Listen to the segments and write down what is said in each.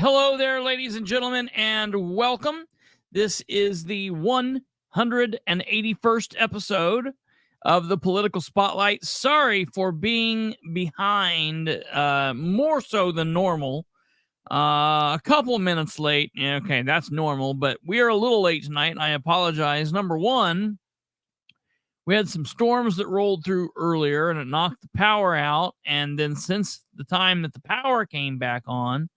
Hello there, ladies and gentlemen, and welcome. This is the 181st episode of the Political Spotlight. Sorry for being behind, more so than normal. A couple minutes late. Yeah, okay, that's normal, but we are a little late tonight. I apologize. Number one, we had some storms that rolled through earlier, and it knocked the power out. And then since the time that the power came back on,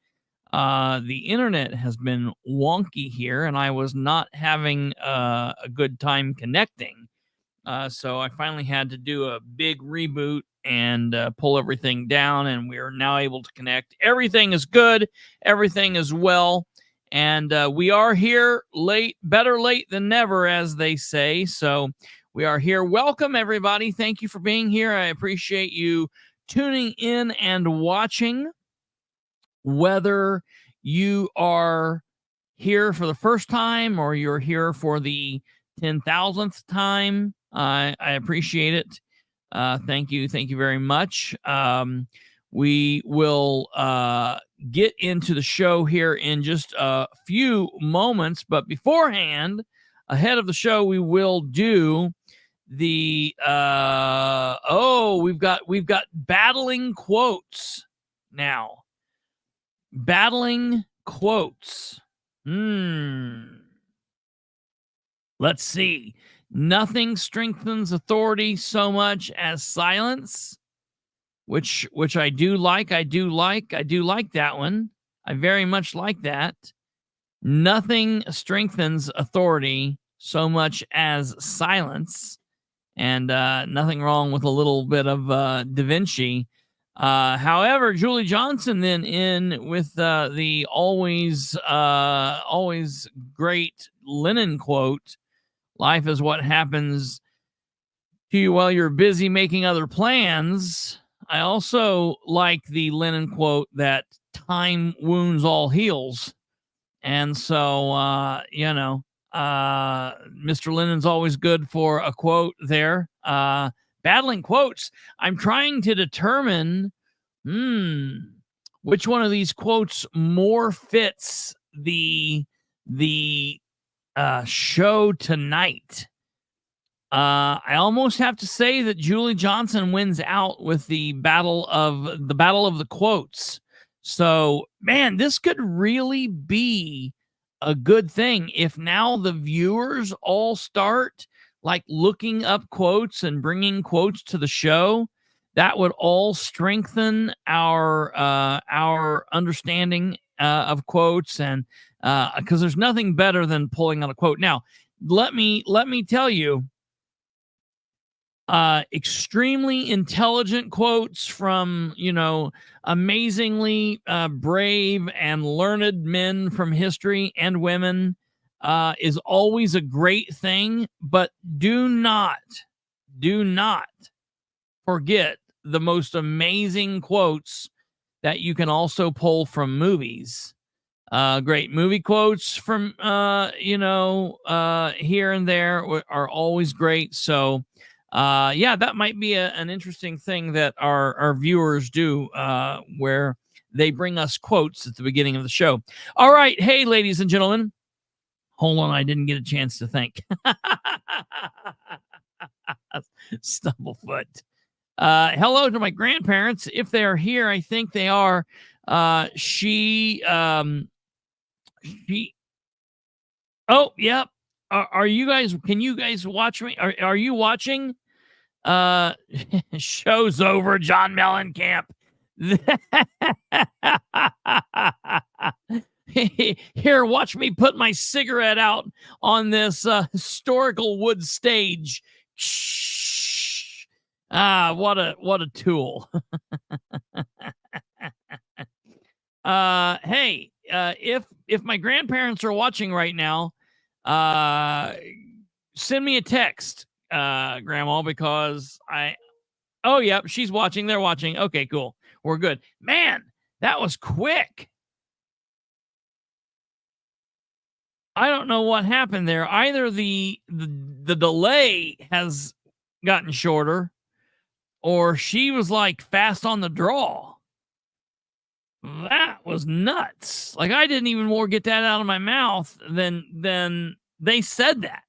the internet has been wonky here, and I was not having a good time connecting. So I finally had to do a big reboot and pull everything down, and we are now able to connect. Everything is good. Everything is well. And we are here late, better late than never, as they say. So we are here. Welcome, everybody. Thank you for being here. I appreciate you tuning in and watching. Whether you are here for the first time or you're here for the 10,000th time, I appreciate it. Thank you. Thank you very much. We will get into the show here in just a few moments, but beforehand, ahead of the show, we will do the we've got battling quotes now. Battling quotes. Let's see. Nothing strengthens authority so much as silence, which I do like. I do like that one. I very much like that. Nothing strengthens authority so much as silence, and nothing wrong with a little bit of Da Vinci. However, Julie Johnson then in with the always great Lennon quote, "Life is what happens to you while you're busy making other plans." I also like the Lennon quote that time wounds all heals. And so, Mr. Lennon's always good for a quote there. Battling quotes. I'm trying to determine which one of these quotes more fits the show tonight. I almost have to say that Julie Johnson wins out with the battle of the quotes. So, man, this could really be a good thing if now the viewers all start like looking up quotes and bringing quotes to the show. That would all strengthen our understanding of quotes, and because there's nothing better than pulling out a quote. Now, let me tell you, extremely intelligent quotes from amazingly brave and learned men from history and women is always a great thing, but do not forget the most amazing quotes that you can also pull from movies. Great movie quotes from here and there are always great. So that might be an interesting thing that our viewers do, where they bring us quotes at the beginning of the show. All right, hey, ladies and gentlemen. Hold on, I didn't get a chance to think. Stumblefoot. Hello to my grandparents, if they are here. I think they are. She. Oh, yep. Are you guys? Can you guys watch me? Are you watching? Show's over. John Mellencamp. Here, watch me put my cigarette out on this historical wood stage. Shh. What a tool. Hey, if my grandparents are watching right now, send me a text, Grandma, because oh, yep, she's watching. They're watching. Okay, cool. We're good. Man, that was quick. I don't know what happened there. Either the delay has gotten shorter, or she was like fast on the draw. That was nuts. Like, I didn't even more get that out of my mouth than they said that.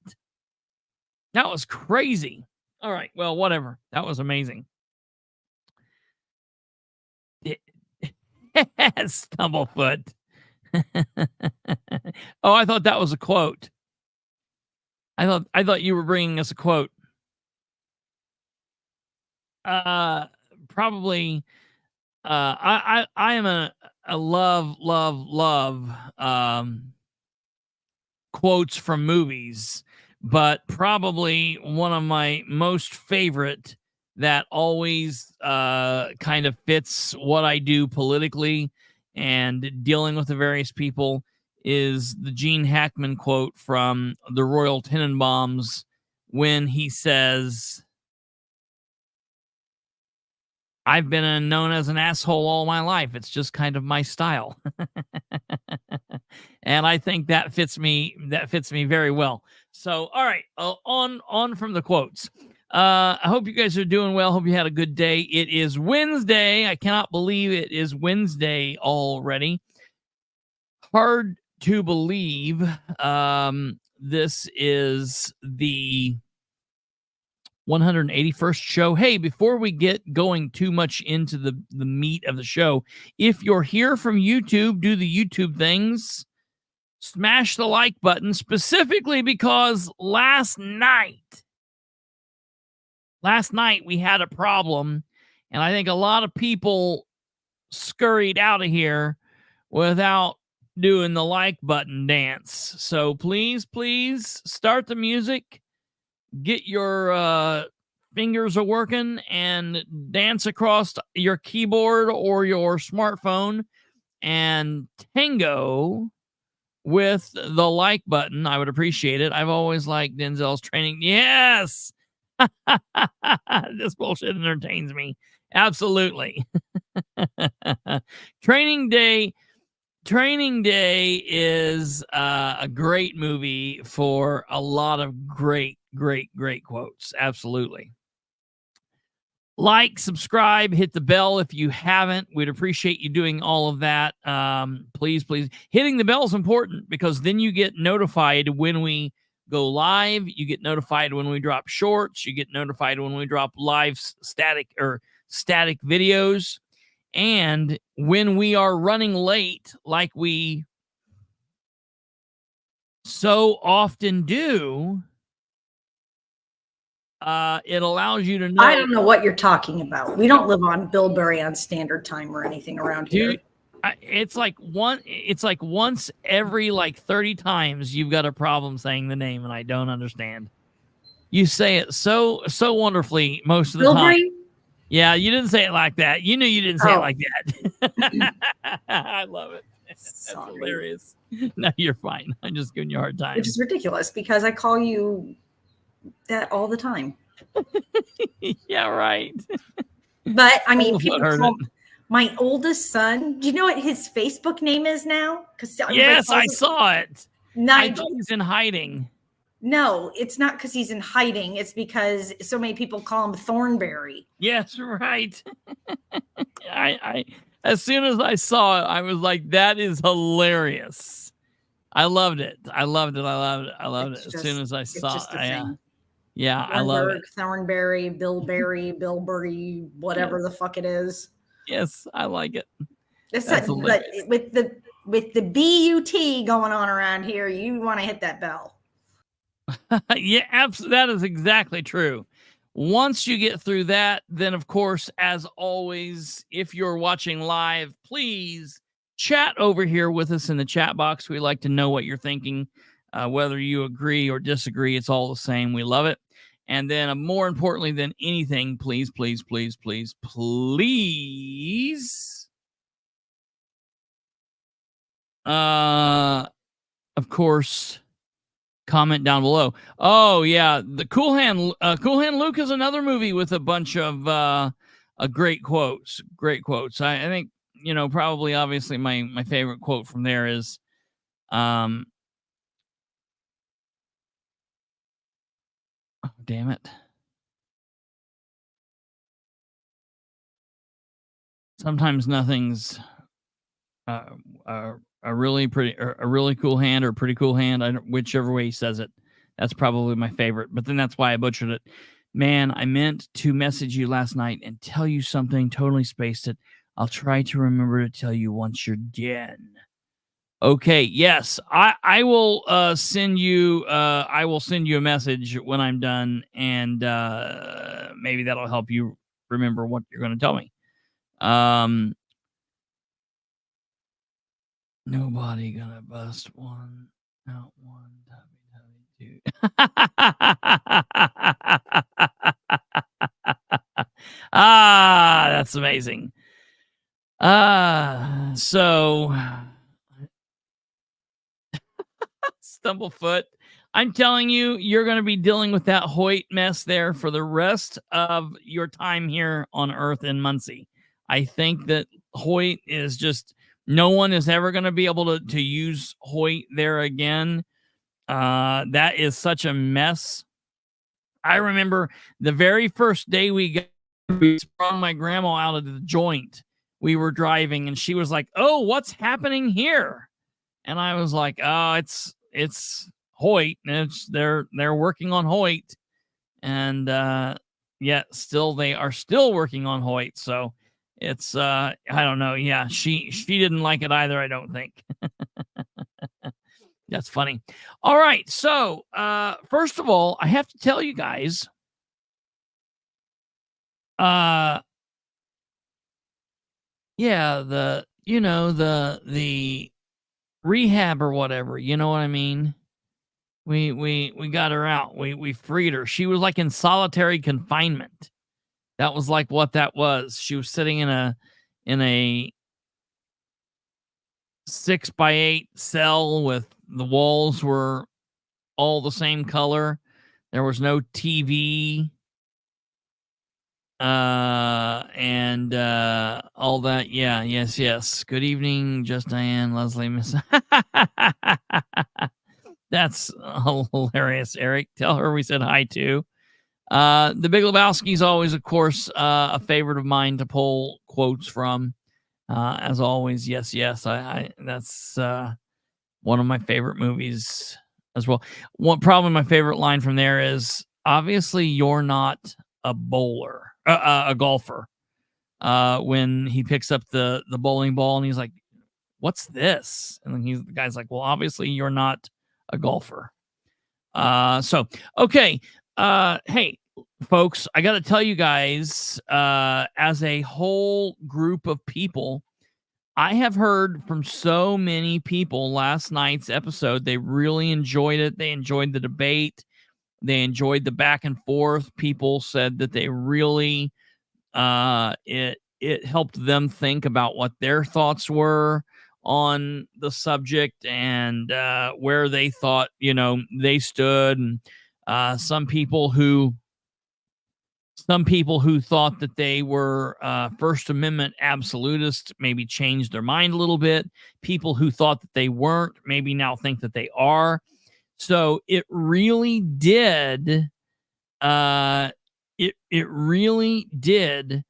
That was crazy. All right, well, whatever. That was amazing. Stumblefoot. Oh, I thought that was a quote. I thought you were bringing us a quote. Probably. I am a love quotes from movies, but probably one of my most favorite that always kind of fits what I do politically and dealing with the various people is the Gene Hackman quote from the Royal Tenenbaums when he says, I've been known as an asshole all my life. It's just kind of my style. And I think that fits me very well. So, all right, on from the quotes. I hope you guys are doing well. Hope you had a good day. It is Wednesday. I cannot believe it is Wednesday already. Hard to believe. This is the 181st show. Hey, before we get going too much into the meat of the show, if you're here from YouTube, do the YouTube things. Smash the like button, specifically because last night we had a problem, and I think a lot of people scurried out of here without doing the like button dance. So please start the music. Get your fingers a working and dance across your keyboard or your smartphone and tango with the like button. I would appreciate it. I've always liked Denzel's training. Yes. This bullshit entertains me. Absolutely. Training Day is a great movie for a lot of great quotes. Absolutely. Like, subscribe, hit the bell if you haven't. We'd appreciate you doing all of that. Please. Hitting the bell is important because then you get notified when we go live. You get notified when we drop shorts. You get notified when we drop live static videos. And when we are running late, like we so often do, it allows you to know. I don't know what you're talking about. We don't live on Bilbrey on standard time or anything around here. It's like once every 30 times you've got a problem saying the name, and I don't understand. You say it so wonderfully most of the time. Yeah, you didn't say it like that. You knew you didn't say it like that. I love it. That's hilarious. No, you're fine. I'm just giving you a hard time. Which is ridiculous because I call you that all the time. Yeah, right. But I mean, people call my oldest son. Do you know what his Facebook name is now? Yes, I saw it. Nigel. I thought he's in hiding. No, it's not because he's in hiding. It's because so many people call him Thornberry. Yes, right. I as soon as I saw it, I was like, that is hilarious. I loved it. As soon as I saw it. Yeah, I love it. Thornberry, Bilbrey, whatever the fuck it is. Yes, I like it. But with the BUT going on around here, you want to hit that bell. Yeah, absolutely. That is exactly true. Once you get through that, then of course, as always, if you're watching live, please chat over here with us in the chat box. We like to know what you're thinking, whether you agree or disagree. It's all the same. We love it. And then more importantly than anything, please, of course, comment down below. Oh yeah, the Cool Hand Luke is another movie with a bunch of great quotes. I think, probably obviously my favorite quote from there is oh, damn it. Sometimes nothing's a really cool hand, or a pretty cool hand, whichever way he says it. That's probably my favorite, but then that's why I butchered it. Man, I meant to message you last night and tell you something, totally spaced it. I'll try to remember to tell you once you're done. Okay, yes, I will send you a message when I'm done, and maybe that'll help you remember what you're going to tell me. Nobody gonna bust one out one WWE. That's amazing. So Stumblefoot, I'm telling you, you're going to be dealing with that Hoyt mess there for the rest of your time here on Earth in Muncie. I think that Hoyt is just, no one is ever going to be able to use Hoyt there again. That is such a mess. I remember the very first day we sprung my grandma out of the joint. We were driving and she was like, "Oh, what's happening here?" And I was like, "Oh, it's Hoyt. They're working on Hoyt." And yet still they are still working on Hoyt. So it's I don't know. Yeah, she didn't like it either, I don't think. That's funny. All right. So first of all, I have to tell you guys, yeah, the rehab or whatever, you know what I mean? We got her out. We freed her. She was like in solitary confinement. That was like what that was. She was sitting in a 6x8 cell with the walls were all the same color. There was no TV. And all that. Yeah, yes. Good evening, Just Diane, Leslie, Miss. That's hilarious, Eric. Tell her we said hi too. The Big Lebowski is always, of course, a favorite of mine to pull quotes from. As always, yes. I that's one of my favorite movies as well. Probably my favorite line from there is, "Obviously, you're not a bowler, a golfer." When he picks up the bowling ball and he's like, "What's this?" And then the guy's like, "Well, obviously, you're not a golfer." So okay. Hey, folks, I got to tell you guys, as a whole group of people, I have heard from so many people last night's episode. They really enjoyed it. They enjoyed the debate. They enjoyed the back and forth. People said that they really, it helped them think about what their thoughts were on the subject and where they thought, they stood. And some people who thought that they were First Amendment absolutists maybe changed their mind a little bit. People who thought that they weren't maybe now think that they are. So it really did. It really did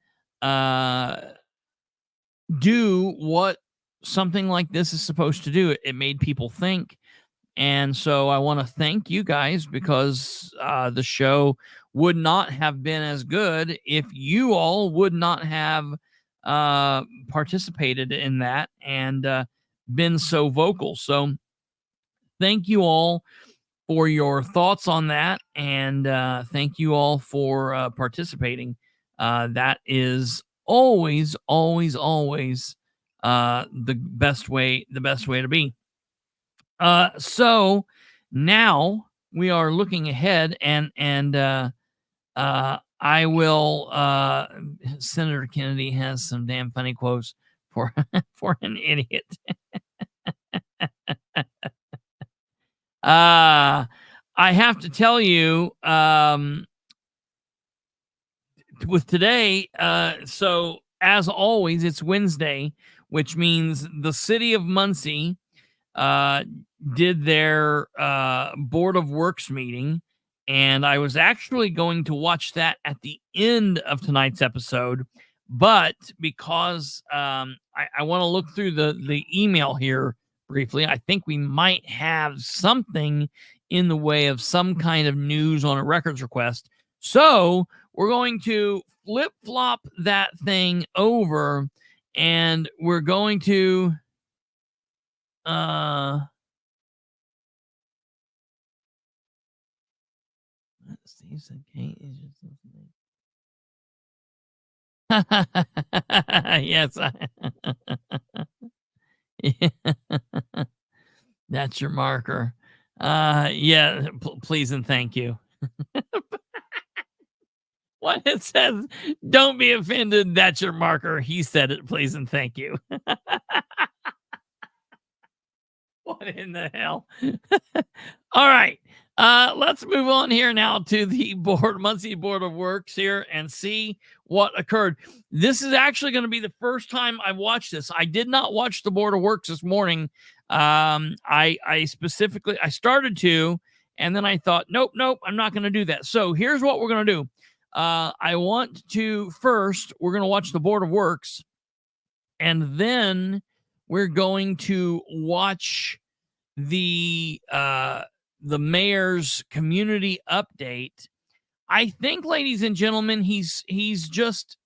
do what something like this is supposed to do. It made people think. And so I want to thank you guys, because the show would not have been as good if you all would not have participated in that and been so vocal. So thank you all for your thoughts on that. And thank you all for participating. That is always the best way to be. So now we are looking ahead, and I will. Senator Kennedy has some damn funny quotes for for an idiot. I have to tell you, with today, so as always, it's Wednesday, which means the City of Muncie did their Board of Works meeting, and I was actually going to watch that at the end of tonight's episode, But because I want to look through the email here briefly, I think we might have something in the way of some kind of news on a records request. So we're going to flip-flop that thing over, and we're going to yes. That's your marker. Yeah, please and thank you. What it says, don't be offended. That's your marker. He said it, please and thank you. What in the hell? All right. Let's move on here now to the Muncie Board of Works here and see what occurred. This is actually going to be the first time I watched this. I did not watch the Board of Works this morning. I started to, and then I thought, nope, I'm not going to do that. So here's what we're going to do. I want to first, we're going to watch the Board of Works, and then we're going to watch the mayor's community update. I think, ladies and gentlemen, he's just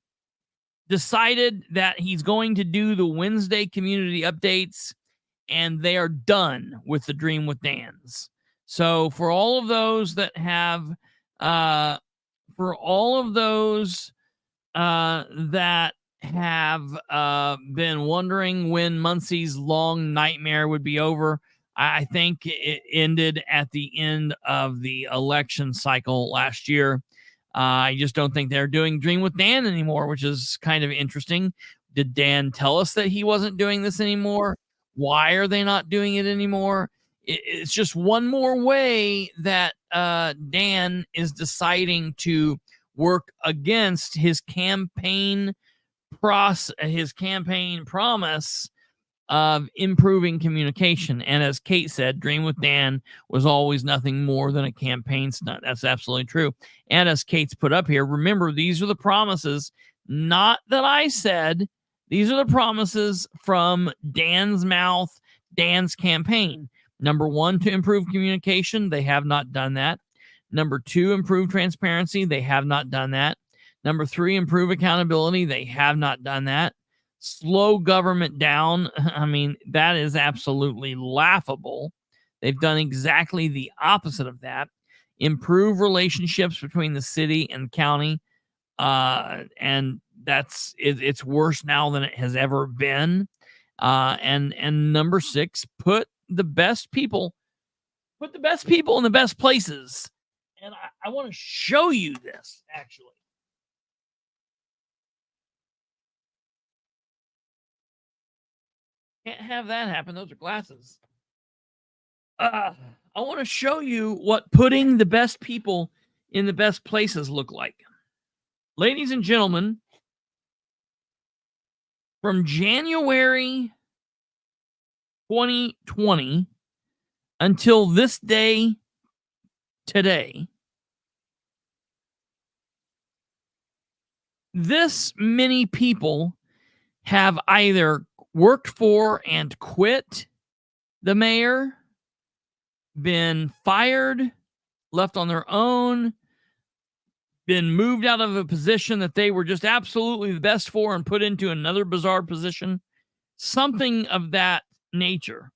decided that he's going to do the Wednesday community updates, and they are done with the Dream with Dan's. So for all of those that have been wondering when Muncie's long nightmare would be over, I think it ended at the end of the election cycle last year. I just don't think they're doing Dream with Dan anymore, which is kind of interesting. Did Dan tell us that he wasn't doing this anymore? Why are they not doing it anymore? It's just one more way that Dan is deciding to work against his campaign promise of improving communication. And as Kate said, Dream with Dan was always nothing more than a campaign stunt. That's absolutely true. And as Kate's put up here, remember, these are the promises, not that I said. These are the promises from Dan's mouth, Dan's campaign. Number one, to improve communication. They have not done that. Number two, improve transparency. They have not done that. Number three, improve accountability. They have not done that. Slow government down. I mean, that is absolutely laughable. They've done exactly the opposite of that. Improve relationships between the city and county. And it's worse now than it has ever been. And number six, put the best people in the best places. And I want to show you this, actually. Can't have that happen. Those are glasses. I want to show you what putting the best people in the best places look like. Ladies and gentlemen, from January 2020 until this day today, this many people have either worked for and quit the mayor, been fired, left on their own, been moved out of a position that they were just absolutely the best for and put into another bizarre position, something of that nature.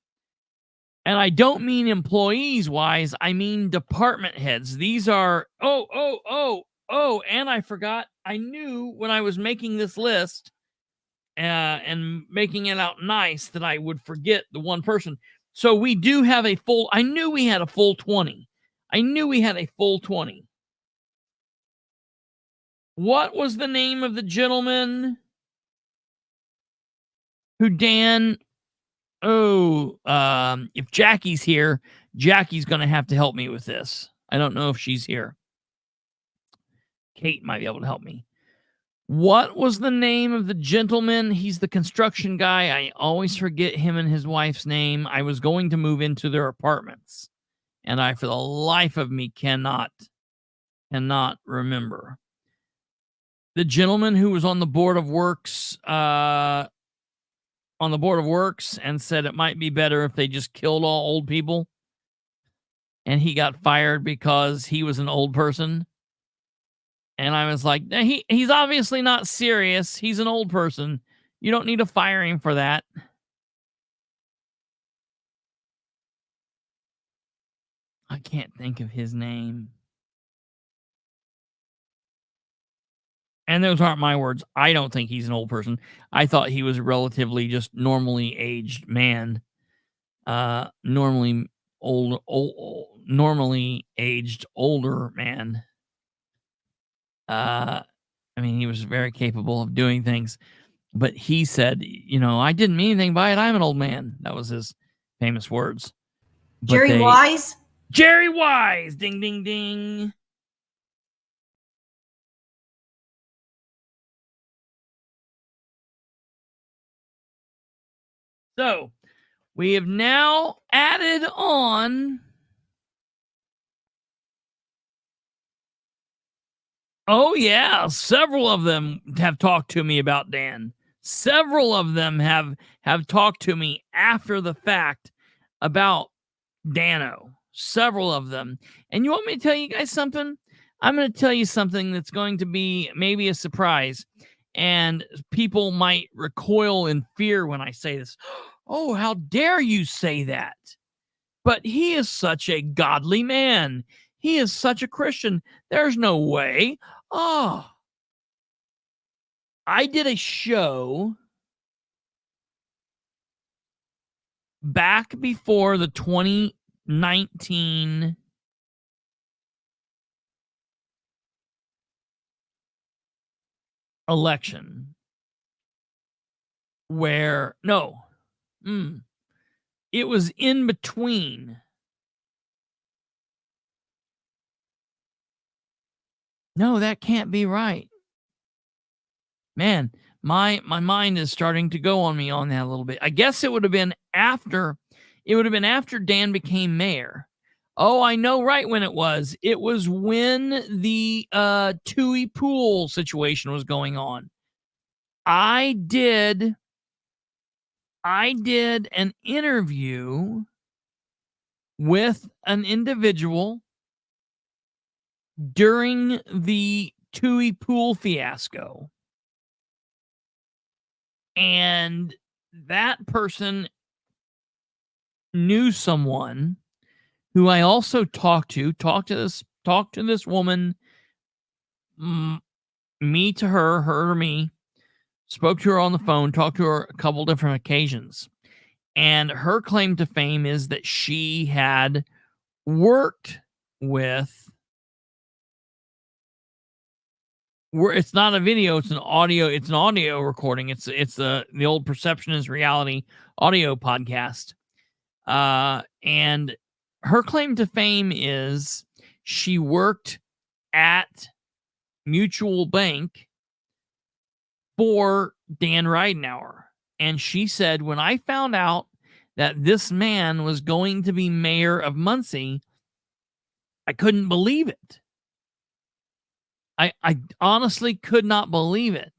And I don't mean employees wise, I mean department heads. These are, and I forgot, I knew when I was making this list and making it out nice that I would forget the one person. So we do have I knew we had a full 20. What was the name of the gentleman who Dan? If Jackie's here, Jackie's going to have to help me with this. I don't know if she's here. Kate might be able to help me. What was the name of the gentleman? He's the construction guy. I always forget him and his wife's name. I was going to move into their apartments, and I, for the life of me, cannot remember. the gentleman who was on the board of works and said it might be better if they just killed all old people, and he got fired because he was an old person. And I was like, he's obviously not serious. He's an old person. You don't need to fire him for that. I can't think of his name. And those aren't my words. I don't think he's an old person. I thought he was a relatively just normally aged man. Normally aged older man. I mean, he was very capable of doing things. But he said, I didn't mean anything by it. I'm an old man. That was his famous words. Jerry Wise? Jerry Wise! Ding, ding, ding. So, we have now added on... Oh, yeah. Several of them have talked to me about Dan. Several of them have talked to me after the fact about Dano. Several of them. And you want me to tell you guys something? I'm going to tell you something that's going to be maybe a surprise. And people might recoil in fear when I say this. Oh, how dare you say that? But he is such a godly man. He is such a Christian. There's no way. Oh, I did a show back before the 2019 election where, it was in between. No, that can't be right. Man, my mind is starting to go on me on that a little bit. I guess it would have been after Dan became mayor. Oh, I know right when it was. It was when the Tui pool situation was going on. I did an interview with an individual during the Tui pool fiasco. And that person knew someone who I also talked to this woman, me to her, her to me, spoke to her on the phone, talked to her a couple different occasions. And her claim to fame is that she had worked with, it's not a video, it's an audio recording. It's the old Perception is Reality audio podcast. And her claim to fame is she worked at Mutual Bank for Dan Ridenour. And she said, when I found out that this man was going to be mayor of Muncie, I couldn't believe it. I honestly could not believe it.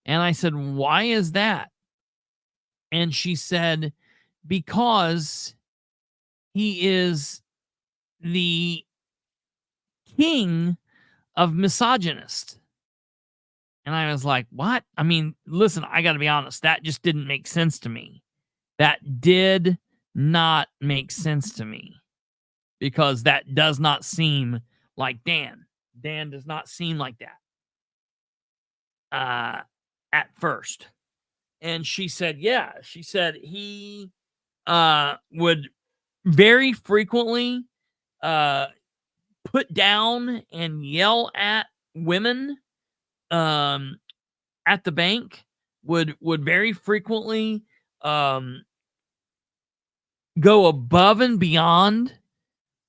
And I said, why is that? And she said, because he is the king of misogynists. And I was like, what? I mean, listen, I got to be honest. That just didn't make sense to me. That did not make sense to me. Because that does not seem like Dan. Dan does not seem like that. At first. And she said, yeah. She said he would very frequently put down and yell at women at the bank, would very frequently go above and beyond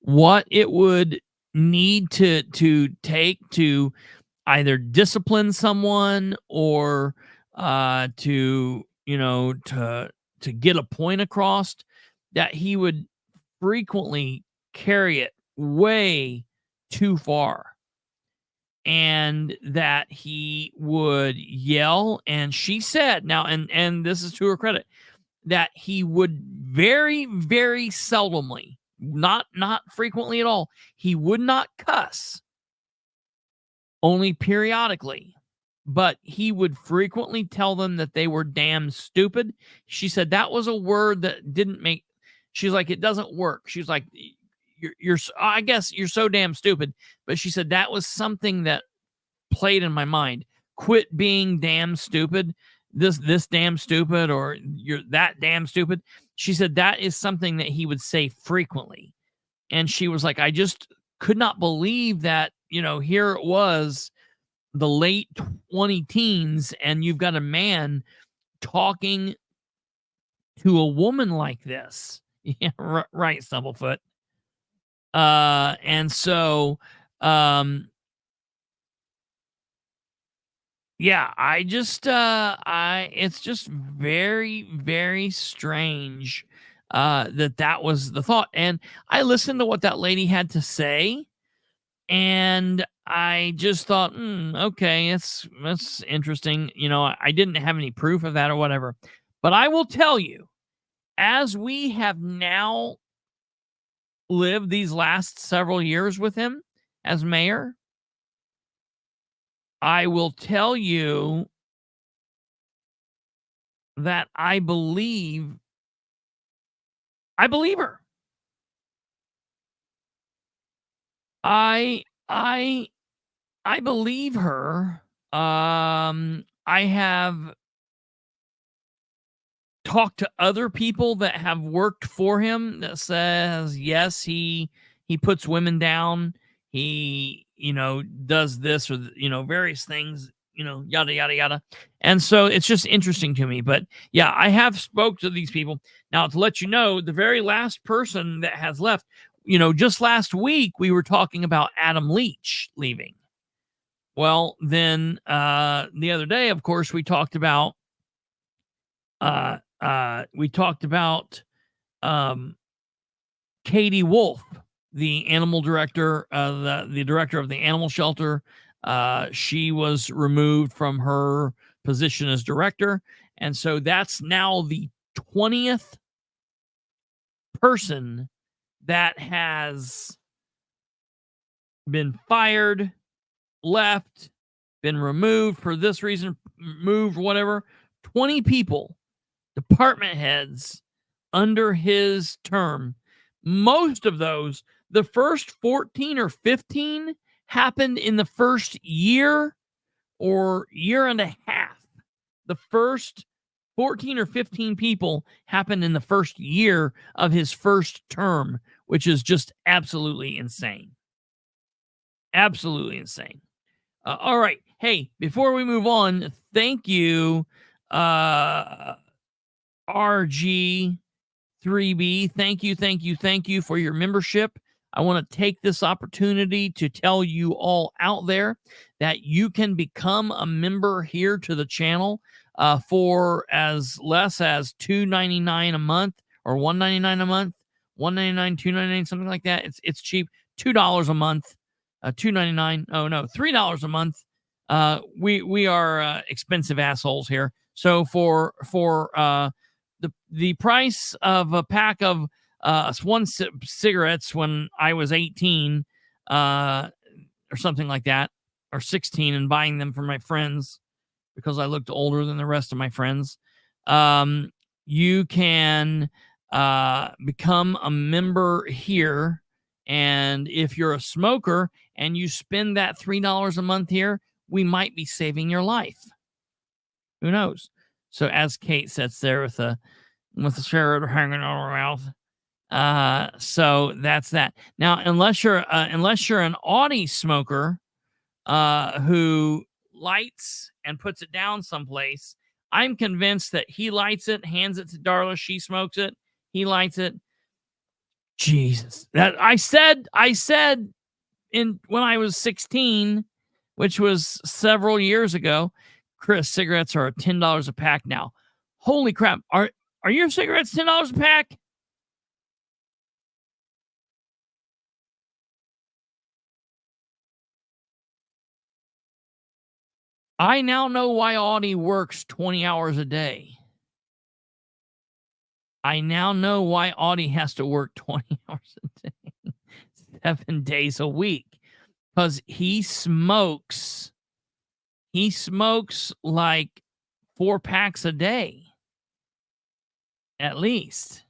what it would need to take to either discipline someone or to get a point across, that he would frequently carry it way too far. and that he would yell. And she said, now, and this is to her credit, that he would very, very seldomly, not frequently at all, he would not cuss, only periodically, but he would frequently tell them that they were damn stupid. She said that was a word that didn't make, she's like, it doesn't work. She's like, you're I guess you're so damn stupid. But she said that was something that played in my mind. Quit being damn stupid. This damn stupid, or you're that damn stupid. She said that is something that he would say frequently. And she was like, I just could not believe that, here it was the late 20 teens and you've got a man talking to a woman like this. Yeah, right, Stumblefoot. And so, yeah, I just, it's just very, very strange, that was the thought. And I listened to what that lady had to say, and I just thought, okay, that's interesting. I didn't have any proof of that or whatever, but I will tell you, as we have now lived these last several years with him as mayor, I will tell you that I believe her. I believe her. I have talked to other people that have worked for him that says, yes, he puts women down. He, does this or, various things, yada, yada, yada. And so it's just interesting to me. But yeah, I have spoke to these people. Now, to let you know, the very last person that has left, just last week, we were talking about Adam Leach leaving. Well, then the other day, of course, we talked about Katie Wolf, the animal director, the director of the animal shelter. She was removed from her position as director. And so that's now the 20th person that has been fired, left, been removed for this reason, moved, whatever. 20 people, department heads under his term. Most of those, the first 14 or 15 happened in the first year or year and a half. The first 14 or 15 people happened in the first year of his first term, which is just absolutely insane. Absolutely insane. All right. Hey, before we move on, thank you, RG3B. Thank you for your membership. I want to take this opportunity to tell you all out there that you can become a member here to the channel for as less as $2.99 a month or $1.99 a month, $1.99, $2.99, something like that. It's cheap. $2 a month, $2.99. Oh no, $3 a month. We are expensive assholes here. So for the price of a pack of cigarettes when I was 18 or something like that, or 16, and buying them for my friends because I looked older than the rest of my friends, you can become a member here. And if you're a smoker and you spend that $3 a month here, we might be saving your life. Who knows? So as Kate sits there with a cigarette hanging out of her mouth. So that's that. Now, unless you're an Audi smoker who lights and puts it down someplace, I'm convinced that he lights it, hands it to Darla, she smokes it, he lights it. Jesus, that I said when I was 16, which was several years ago, Chris, cigarettes are $10 a pack now. Holy crap! Are your cigarettes $10 a pack? I now know why Audie works 20 hours a day. I now know why Audie has to work 20 hours a day, 7 days a week, because he smokes like 4 packs a day, at least.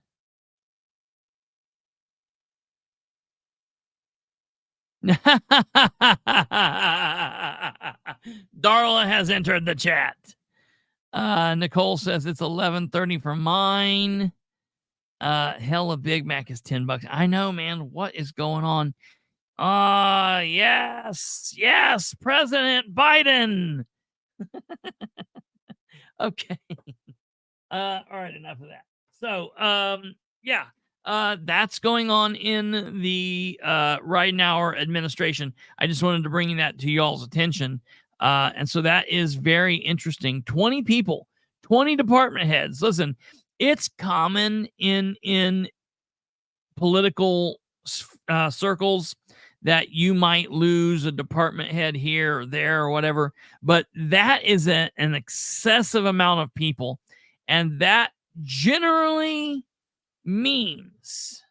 Darla has entered the chat. Nicole says it's 11:30 for mine. Hell, a Big Mac is $10. I know, man. What is going on? Yes, President Biden. Okay. All right, enough of that. So, that's going on in the Ridenour administration. I just wanted to bring that to y'all's attention. And so that is very interesting. 20 people, 20 department heads. Listen, it's common in political circles that you might lose a department head here or there or whatever, but that is an excessive amount of people, and that generally means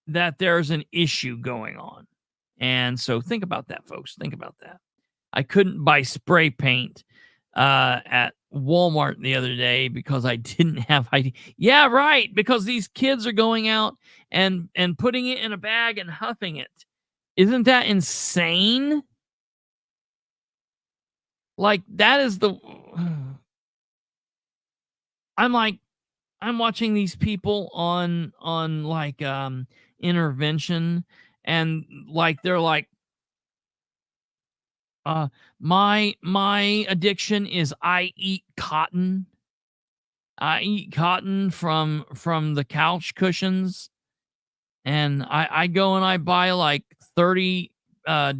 that there's an issue going on. And so think about that, folks. Think about that. I couldn't buy spray paint at Walmart the other day because I didn't have ID. Yeah, right. Because these kids are going out and putting it in a bag and huffing it. Isn't that insane? Like, that is the... I'm watching these people on like intervention, and like they're like, my addiction is I eat cotton. I eat cotton from the couch cushions, and I go and I buy like 30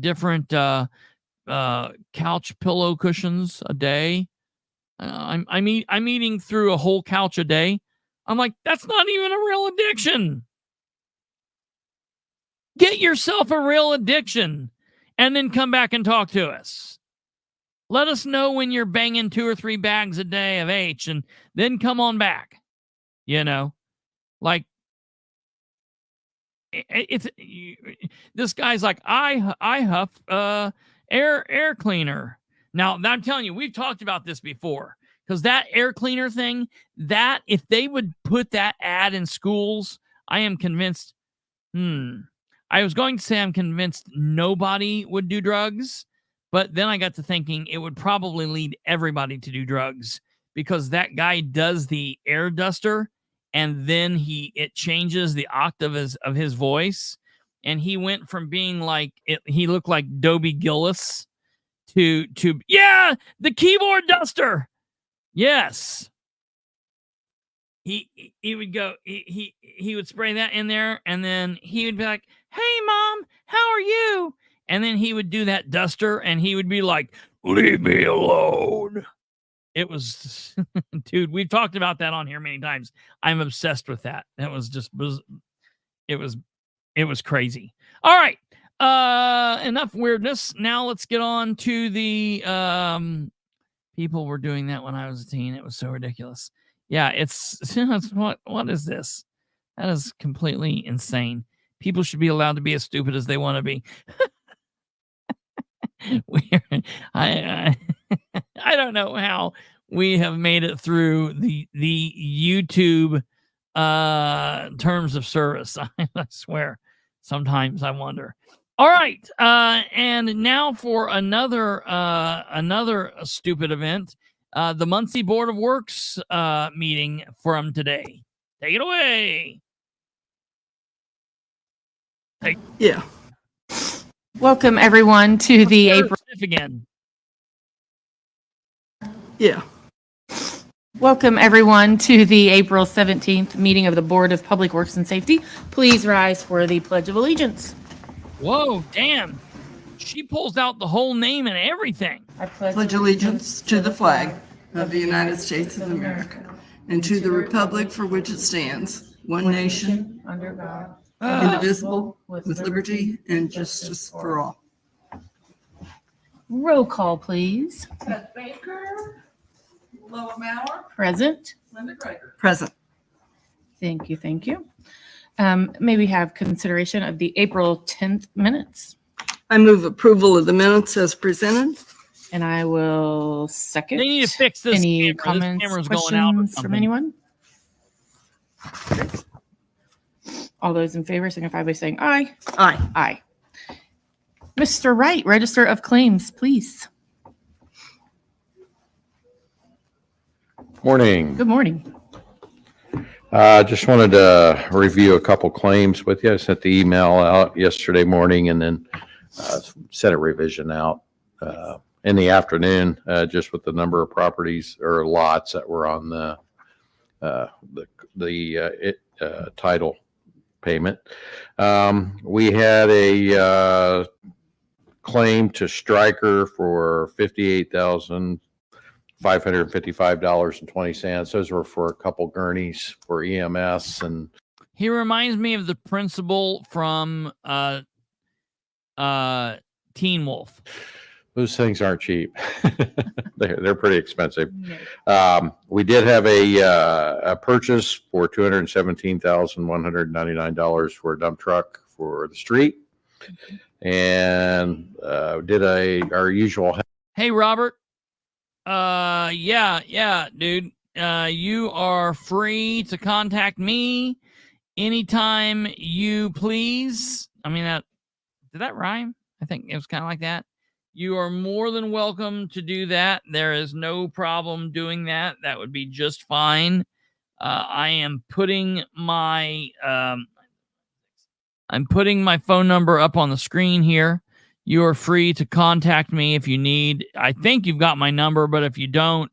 different couch pillow cushions a day. I'm eating through a whole couch a day. I'm like, that's not even a real addiction. Get yourself a real addiction and then come back and talk to us. Let us know when you're banging 2 or 3 bags a day of H, and then come on back. You know, like this guy's like, I huff air cleaner. Now, I'm telling you, we've talked about this before, because that air cleaner thing, that if they would put that ad in schools, I am convinced, I was going to say I'm convinced nobody would do drugs, but then I got to thinking it would probably lead everybody to do drugs, because that guy does the air duster, and then it changes the octave of his voice, and he went from being like, he looked like Dobie Gillis to the keyboard duster. Yes. He would go, he would spray that in there, and then he would be like, hey mom, how are you? And then he would do that duster, and he would be like, leave me alone. It was, dude, we've talked about that on here many times. I'm obsessed with that. That was just, it was crazy. All right. Enough weirdness. Now let's get on to the people were doing that when I was a teen. It was so ridiculous. Yeah, it's what is this? That is completely insane. People should be allowed to be as stupid as they want to be. I don't know how we have made it through the YouTube terms of service. I swear, sometimes I wonder. All right, and now for another stupid event, the Muncie Board of Works meeting from today. Take it away. Yeah. Welcome everyone to the April again. Yeah. Welcome everyone to the April 17th meeting of the Board of Public Works and Safety. Please rise for the Pledge of Allegiance. Whoa, damn. She pulls out the whole name and everything. I pledge allegiance to the flag of the United States of America and to the republic for which it stands, one nation, under God, indivisible, with liberty and justice for all. Roll call, please. Beth Baker, Lola Maurer, Present. Linda Greger. Present. Thank you. Thank you. May we have consideration of the April 10th minutes? I move approval of the minutes as presented. And I will second. They need to fix this Any camera. comments, This camera's going out or questions from something. anyone? All those in favor signify by saying aye. Aye. Aye. Mr. Wright, Register of Claims, please. Morning. Good morning. Just wanted to review a couple claims with you. I sent the email out yesterday morning and then sent a revision out in the afternoon, just with the number of properties or lots that were on the title payment. We had a claim to Stryker for $58,555.20. Those were for a couple gurneys for EMS, and He reminds me of the principal from Teen Wolf. those things aren't cheap. They're pretty expensive. We did have a purchase for $217,199 for a dump truck for the street, and did our usual. Hey, Robert. Yeah, dude. You are free to contact me anytime you please. I mean, did that rhyme? I think it was kind of like that. You are more than welcome to do that. There is no problem doing that. That would be just fine. I am putting my phone number up on the screen here. You are free to contact me if you need. I think you've got my number, but if you don't,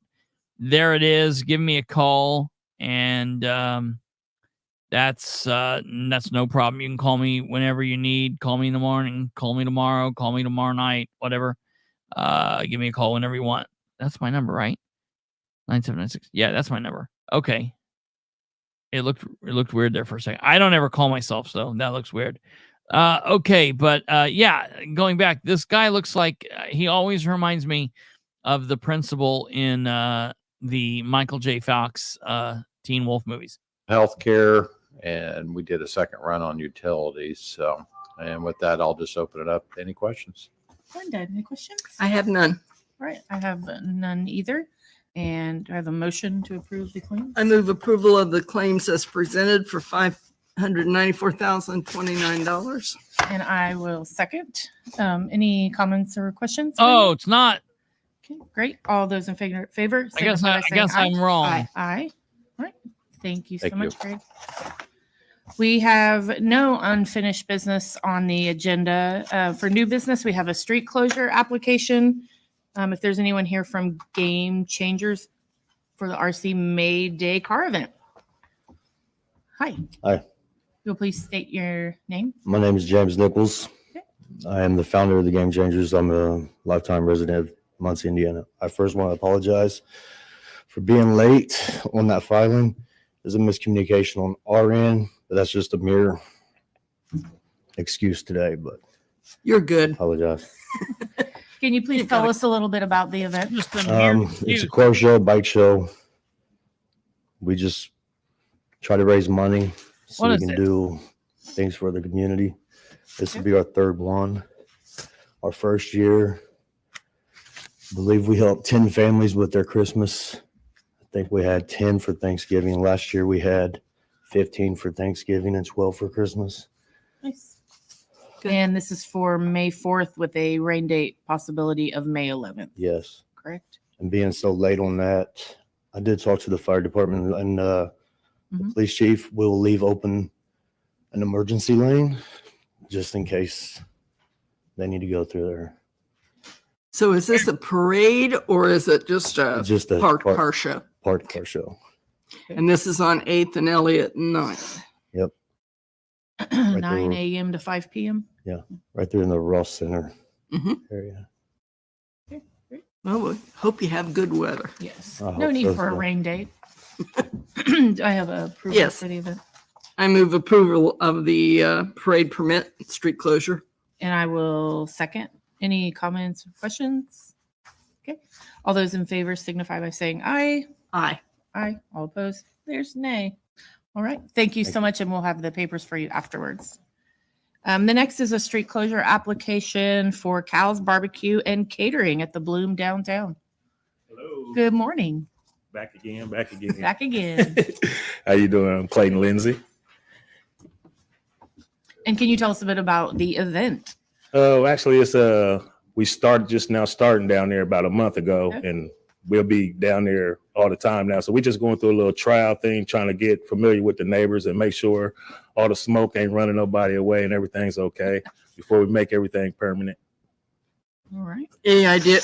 there it is. Give me a call, and that's no problem. You can call me whenever you need. Call me in the morning. Call me tomorrow. Call me tomorrow night. Whatever. Give me a call whenever you want. That's my number, right? 9796. Yeah, that's my number. Okay. It looked weird there for a second. I don't ever call myself, so that looks weird. Okay, but yeah, going back, this guy looks like he always reminds me of the principal in the Michael J. Fox Teen Wolf movies. Healthcare, and we did a second run on utilities. So, and with that, I'll just open it up to any questions. Linda, any questions? I have none. All right, I have none either. And I have a motion to approve the claims. I move approval of the claims as presented for $594,029. And I will second. Any comments or questions? Oh, it's not. Okay, great. All those in favor I guess signify by saying aye. I'm wrong. Aye. Aye. All right. Thank you so Thank you. much, Greg. We have no unfinished business on the agenda. For new business, we have a street closure application. If there's anyone here from Game Changers for the RC May Day car event. Hi. Hi. You'll please state your name. My name is James Nichols. Okay. I am the founder of the Game Changers. I'm a lifetime resident of Muncie, Indiana. I first want to apologize for being late on that filing. There's a miscommunication on our end, but that's just a mere excuse today, but You're good. apologize. Can you please tell us a little bit about the event? Just a mere It's a car show, bike show. We just try to raise money so What we is can it? do things for the community. This will be our third one. Our first year, I believe we helped 10 families with their Christmas. I think we had 10 for Thanksgiving. Last year we had 15 for Thanksgiving and 12 for Christmas. Nice. Good. And this is for May 4th with a rain date possibility of May 11th, Yes. correct? And being so late on that, I did talk to the fire department and the Mhm. police chief will leave open an emergency lane just in case they need to go through there. So is this a parade or is it just a Just a parked car show? parked car show. And this is on 8th and Elliott 9th. 9 there. a.m. to 5 p.m. Right there in the Ross Center Mhm. area. Well, we hope you have good weather. Yes. I No hope need so, for a too. rain date. Do I have a approval Yes. for the event? I move approval of the parade permit, street closure. And I will second. Any comments or questions? Okay. All those in favor signify by saying aye. Aye. Aye. All opposed? There's nay. All right. Thank you so much, and we'll have the papers for you afterwards. The next is a street closure application for Cal's Barbecue and Catering at the Bloom downtown. Hello. Good morning. Back again. Back again. Back again. How you doing? I'm Clayton Lindsay. And can you tell us a bit about the event? Oh, actually, it's we started just now starting down there about a month ago, Okay. and we'll be down there all the time now. So we're just going through a little trial thing, trying to get familiar with the neighbors and make sure all the smoke ain't running nobody away and everything's okay before we make everything permanent. All right. Any idea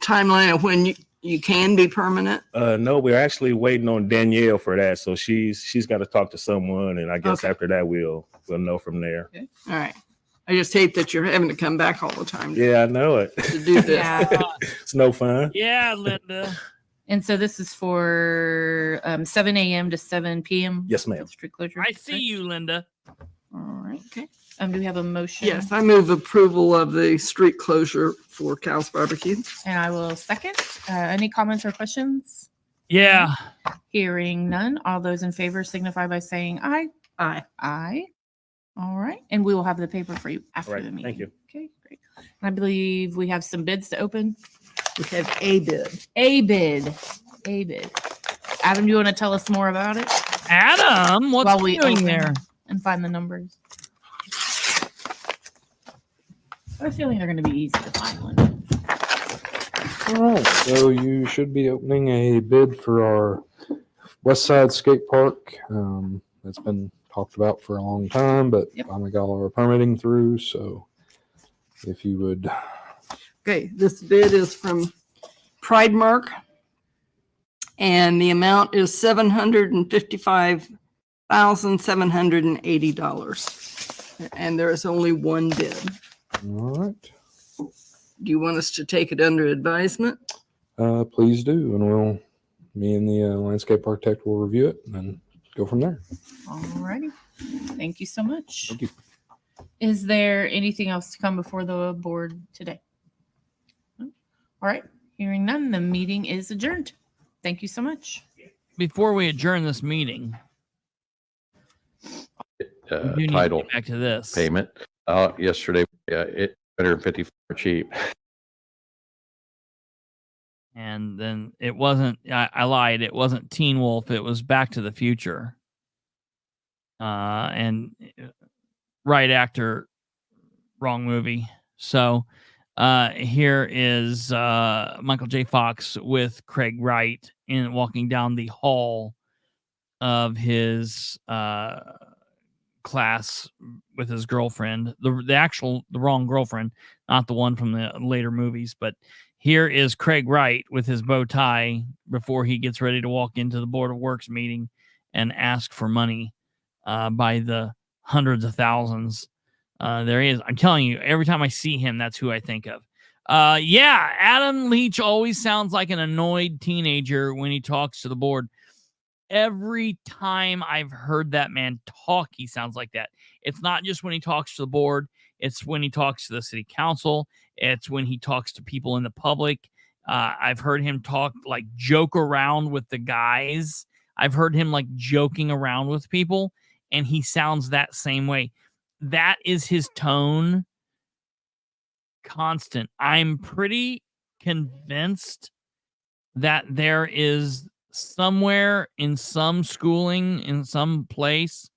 timeline of when you can be permanent? No, we're actually waiting on Danielle for that. So she's got to talk to someone, and I guess Okay. after that we'll know from there. All right. I just hate that you're having to come back all the time Yeah, I know it. to do this. Yeah. It's no fun. Yeah, Linda. And so this is for 7 a.m. to 7 p.m. Yes, for ma'am. the street closure. I see you, Linda. All right. Okay. Do we have a motion? Yes, I move approval of the street closure for Cal's Barbecue. And I will second. Any comments or questions? Yeah. Hearing none. All those in favor signify by saying aye. Aye. Aye. All right. And we will have the paper for you after All right, the meeting. thank you. Okay, great. And I believe we have some bids to open. We have a bid. A bid. A bid. Adam, do you want to tell us more about it Adam, what's while we he doing open there? and find the numbers? I have a feeling they're going to be easy to find one. All right, so you should be opening a bid for our West Side Skate Park. That's been talked about for a long time, but Yep. finally got all our permitting through. So if you would, Okay, this bid is from Pride Mark. And the amount is $755,780. And there is only one bid. all right, Do you want us to take it under advisement? please do, and me and the landscape architect will review it and then go from there. All righty. Thank you so much. Thank you. Is there anything else to come before the board today? No? All right. Hearing none, the meeting is adjourned. Thank you so much. Before we adjourn this meeting, we do need to Title get back to this. payment. Yesterday, it $150 cheap. And then it wasn't, I lied. It wasn't Teen Wolf. It was Back to the Future. And right actor, wrong movie. So here is Michael J. Fox with Craig Wright in walking down the hall of his class with his girlfriend, the wrong girlfriend, not the one from the later movies. But here is Craig Wright with his bow tie before he gets ready to walk into the Board of Works meeting and ask for money by the hundreds of thousands. There he is. I'm telling you, every time I see him, that's who I think of. Yeah, Adam Leach always sounds like an annoyed teenager when he talks to the board. Every time I've heard that man talk, he sounds like that. It's not just when he talks to the board. It's when he talks to the city council. It's when he talks to people in the public. I've heard him talk, like, joke around with the guys. I've heard him, like, joking around with people, and he sounds that same way. That is his tone constant. I'm pretty convinced that there is somewhere in some schooling, in some place,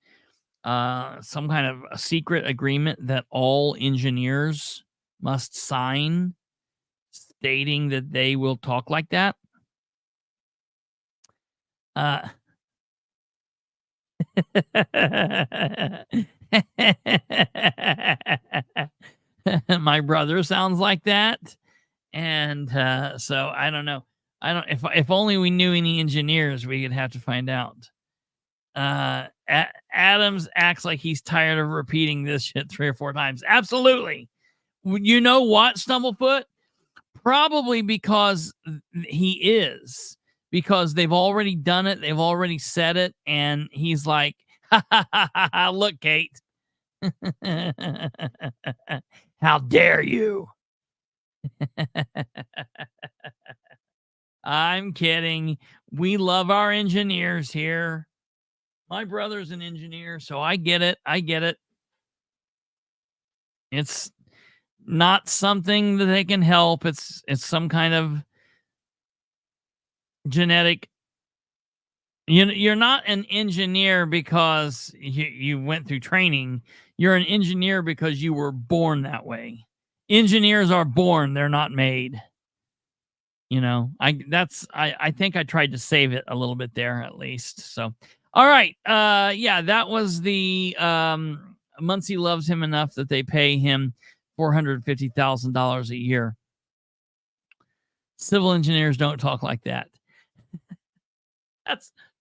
some kind of a secret agreement that all engineers must sign stating that they will talk like that. My brother sounds like that. And so I don't know. If only we knew any engineers, we could have to find out. Adams acts like he's tired of repeating this shit 3 or 4 times. Absolutely. You know what, Stumblefoot? Probably because he is. Because they've already done it. They've already said it. And he's like, ha, ha, ha, ha, ha, look, Kate. How dare you? I'm kidding. We love our engineers here. My brother's an engineer, so I get it. I get it. It's not something that they can help. It's some kind of genetic. You're not an engineer because you went through training. You're an engineer because you were born that way. Engineers are born, they're not made. I think I tried to save it a little bit there at least. So, all right. Yeah, that was the Muncie loves him enough that they pay him $450,000 a year. Civil engineers don't talk like that.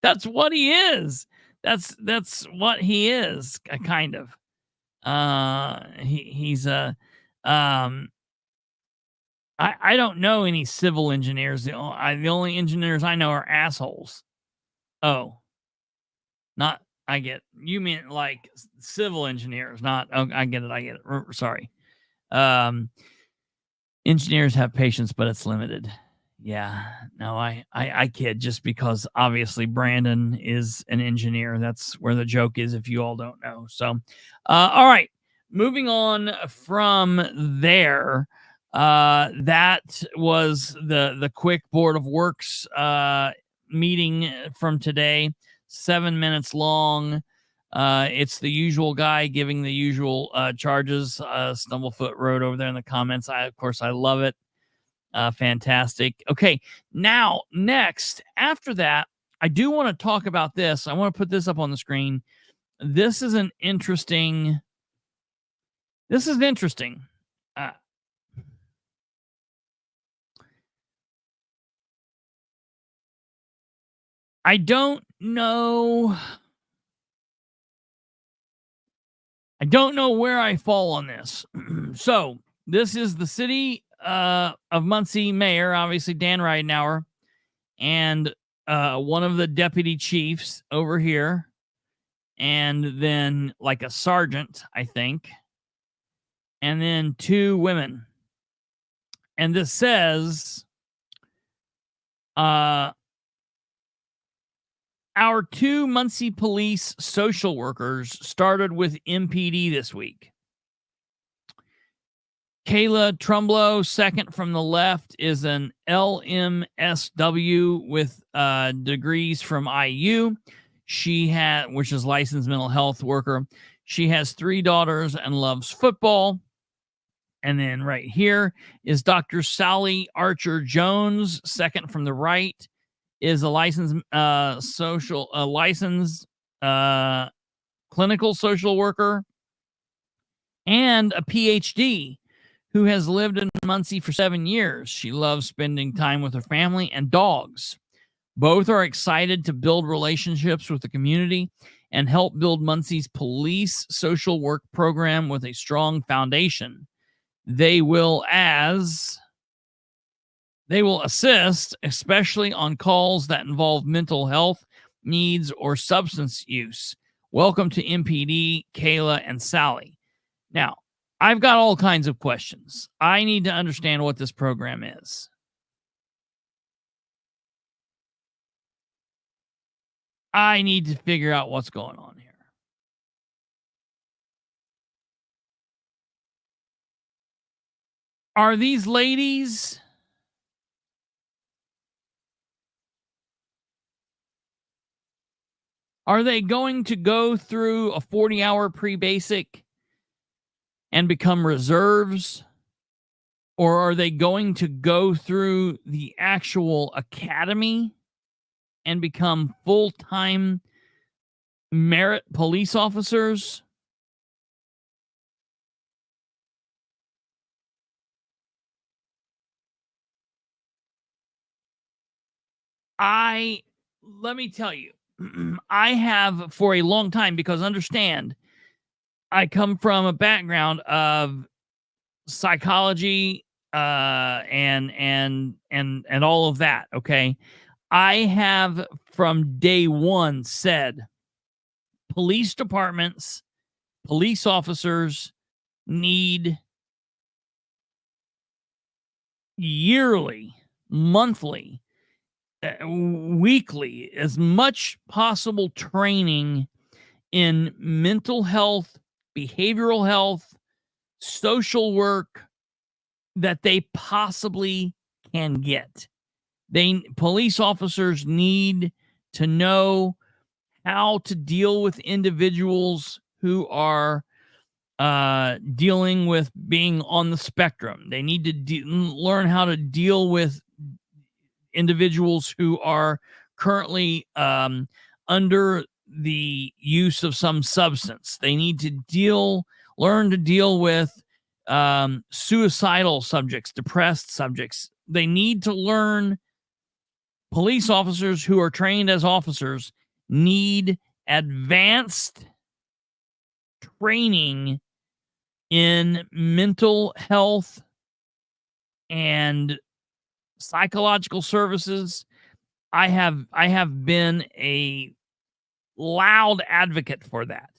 That's what he is. That's what he is, kind of. He's a I don't know any civil engineers. The only engineers I know are assholes. Oh, not I get you mean like civil engineers, not I get it. Sorry. Engineers have patience, but it's limited. Yeah, no, I kid just because obviously Brandon is an engineer. That's where the joke is if you all don't know. So, all right, moving on from there. That was the quick Board of Works meeting from today, 7 minutes long. It's the usual guy giving the usual charges. Stumblefoot wrote over there in the comments. I love it. Fantastic. Okay, now next after that, I do want to talk about this. I want to put this up on the screen. This is interesting. I don't know where I fall on this. So this is the City of Muncie Mayor, obviously Dan Ridenour, and one of the deputy chiefs over here, and then like a sergeant, I think, and then 2 women. And this says, our 2 Muncie police social workers started with MPD this week. Kayla Trumblow, second from the left, is an LMSW with degrees from IU. Which is licensed mental health worker. She has 3 daughters and loves football. And then right here is Dr. Sally Archer Jones, second from the right, is a licensed clinical social worker and a PhD who has lived in Muncie for 7 years. She loves spending time with her family and dogs. Both are excited to build relationships with the community and help build Muncie's police social work program with a strong foundation. They will assist, especially on calls that involve mental health needs or substance use. Welcome to MPD, Kayla and Sally. Now, I've got all kinds of questions. I need to understand what this program is. I need to figure out what's going on here. Are these ladies are they going to go through a 40-hour pre-basic and become reserves? Or are they going to go through the actual academy and become full-time merit police officers? Let me tell you, I have for a long time, because understand, I come from a background of psychology and all of that. Okay, I have from day one said police departments, police officers need yearly, monthly, weekly, as much possible training in mental health, behavioral health, social work that they possibly can get. Police officers need to know how to deal with individuals who are dealing with being on the spectrum. They need to learn how to deal with individuals who are currently under the use of some substance. They need to learn to deal with suicidal subjects, depressed subjects. They need to learn. Police officers who are trained as officers need advanced training in mental health and psychological services. I have been a loud advocate for that.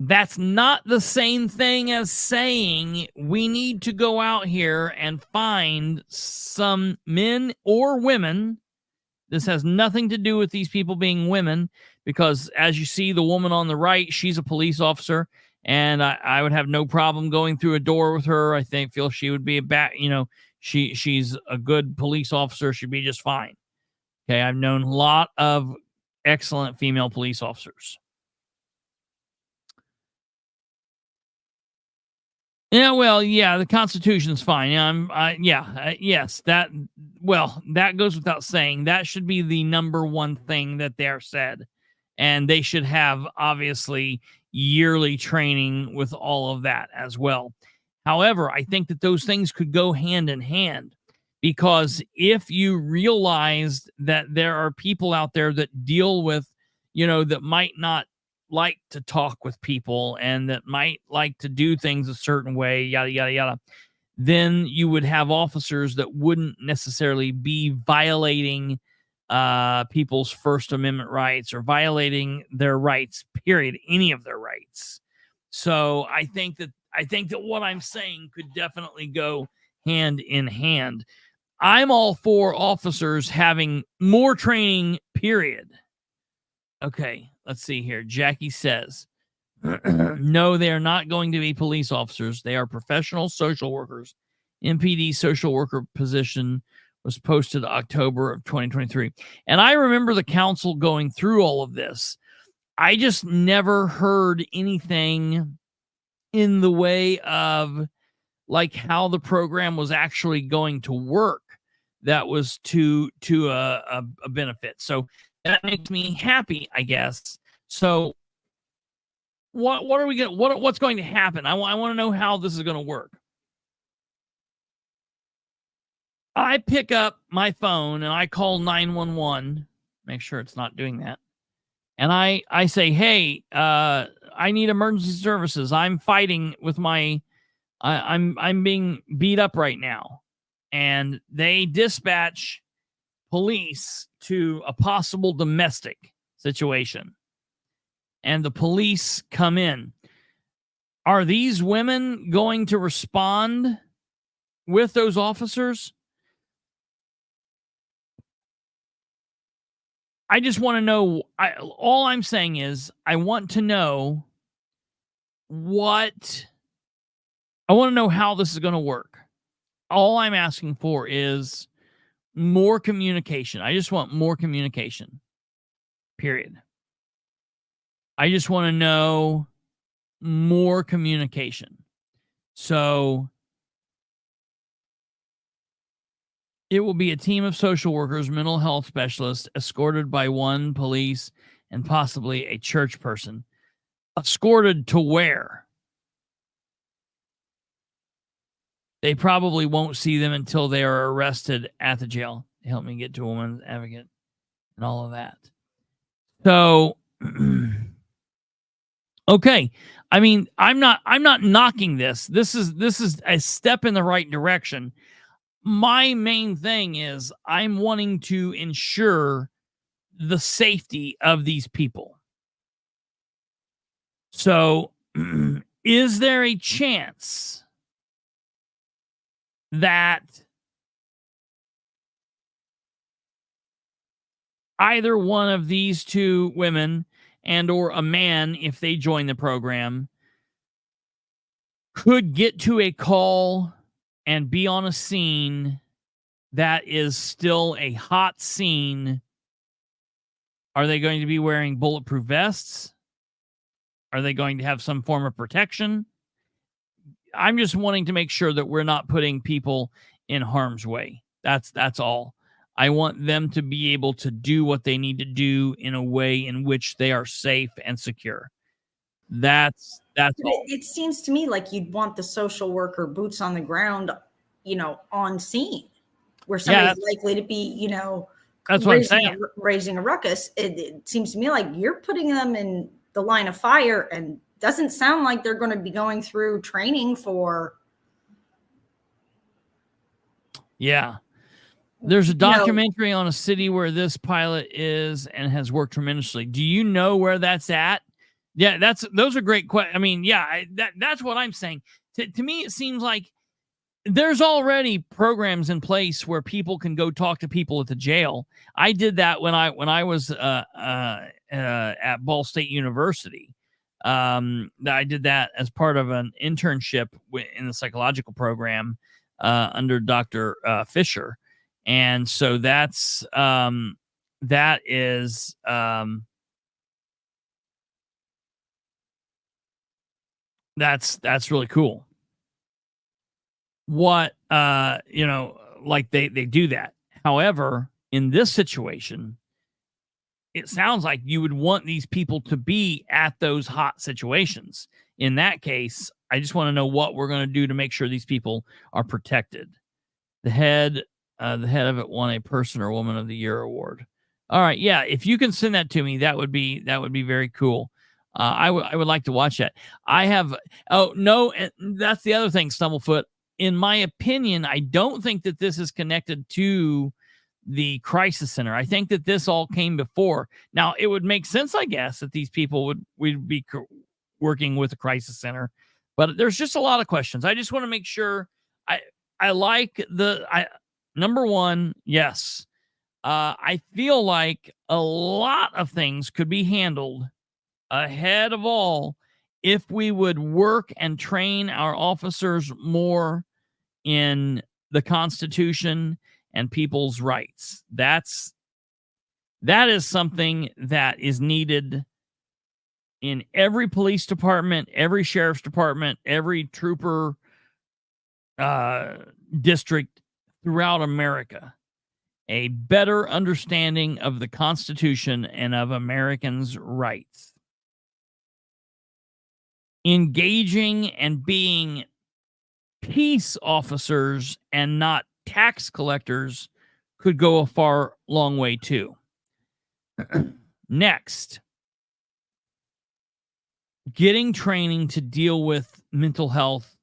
That's not the same thing as saying we need to go out here and find some men or women. This has nothing to do with these people being women, because as you see, the woman on the right, she's a police officer, and I would have no problem going through a door with her. I feel she would be she's a good police officer. She'd be just fine. Okay, I've known a lot of excellent female police officers. Yeah, well, yeah, the Constitution's fine. Yes, that goes without saying. That should be the number one thing that they're said. And they should have, obviously, yearly training with all of that as well. However, I think that those things could go hand in hand, because if you realized that there are people out there that deal with, that might not like to talk with people and that might like to do things a certain way, yada, yada, yada, then you would have officers that wouldn't necessarily be violating people's First Amendment rights or violating their rights, period, any of their rights. So I think that what I'm saying could definitely go hand in hand. I'm all for officers having more training, period. Okay, let's see here. Jackie says, no, they are not going to be police officers. They are professional social workers. MPD social worker position was posted October of 2023. And I remember the council going through all of this. I just never heard anything in the way of like how the program was actually going to work that was to a benefit. So that makes me happy, I guess. So what's going to happen? I want to know how this is going to work. I pick up my phone and I call 911, make sure it's not doing that. And I say, hey, I need emergency services. I'm fighting with I'm being beat up right now. And they dispatch police to a possible domestic situation. And the police come in. Are these women going to respond with those officers? I just want to know. All I'm saying is I want to know how this is going to work. All I'm asking for is more communication. I just want more communication. Period. I just want to know more communication. So it will be a team of social workers, mental health specialists, escorted by one police and possibly a church person. Escorted to where? They probably won't see them until they are arrested at the jail. They help me get to a woman's advocate and all of that. So, okay. I mean, I'm not knocking this. This is a step in the right direction. My main thing is I'm wanting to ensure the safety of these people. So, is there a chance that either one of these two women and or a man, if they join the program, could get to a call and be on a scene that is still a hot scene. Are they going to be wearing bulletproof vests? Are they going to have some form of protection? I'm just wanting to make sure that we're not putting people in harm's way. That's all. I want them to be able to do what they need to do in a way in which they are safe and secure. That's all. It seems to me like you'd want the social worker boots on the ground, on scene where somebody's likely to be, that's what I'm saying. Raising a ruckus. It seems to me like you're putting them in the line of fire, and doesn't sound like they're going to be going through training for. Yeah. There's a documentary on a city where this pilot is and has worked tremendously. Do you know where that's at? Yeah, those are great questions. I mean, yeah, that's what I'm saying. To me, it seems like there's already programs in place where people can go talk to people at the jail. I did that when I was at Ball State University. I did that as part of an internship in the psychological program under Dr. Fisher. And so that's really cool. What, like they do that. However, in this situation, it sounds like you would want these people to be at those hot situations. In that case, I just want to know what we're going to do to make sure these people are protected. The head of it won a Person or Woman of the Year award. All right, yeah. If you can send that to me, that would be very cool. I would like to watch that. And that's the other thing, Stumblefoot. In my opinion, I don't think that this is connected to the crisis center. I think that this all came before. Now, it would make sense, I guess, that these people would be working with the crisis center, but there's just a lot of questions. I just want to make sure. Number one, yes. I feel like a lot of things could be handled ahead of all if we would work and train our officers more in the Constitution and people's rights. That is something that is needed in every police department, every sheriff's department, every trooper district throughout America. A better understanding of the Constitution and of Americans' rights. Engaging and being peace officers and not tax collectors could go a long way too. Next, getting training to deal with mental health,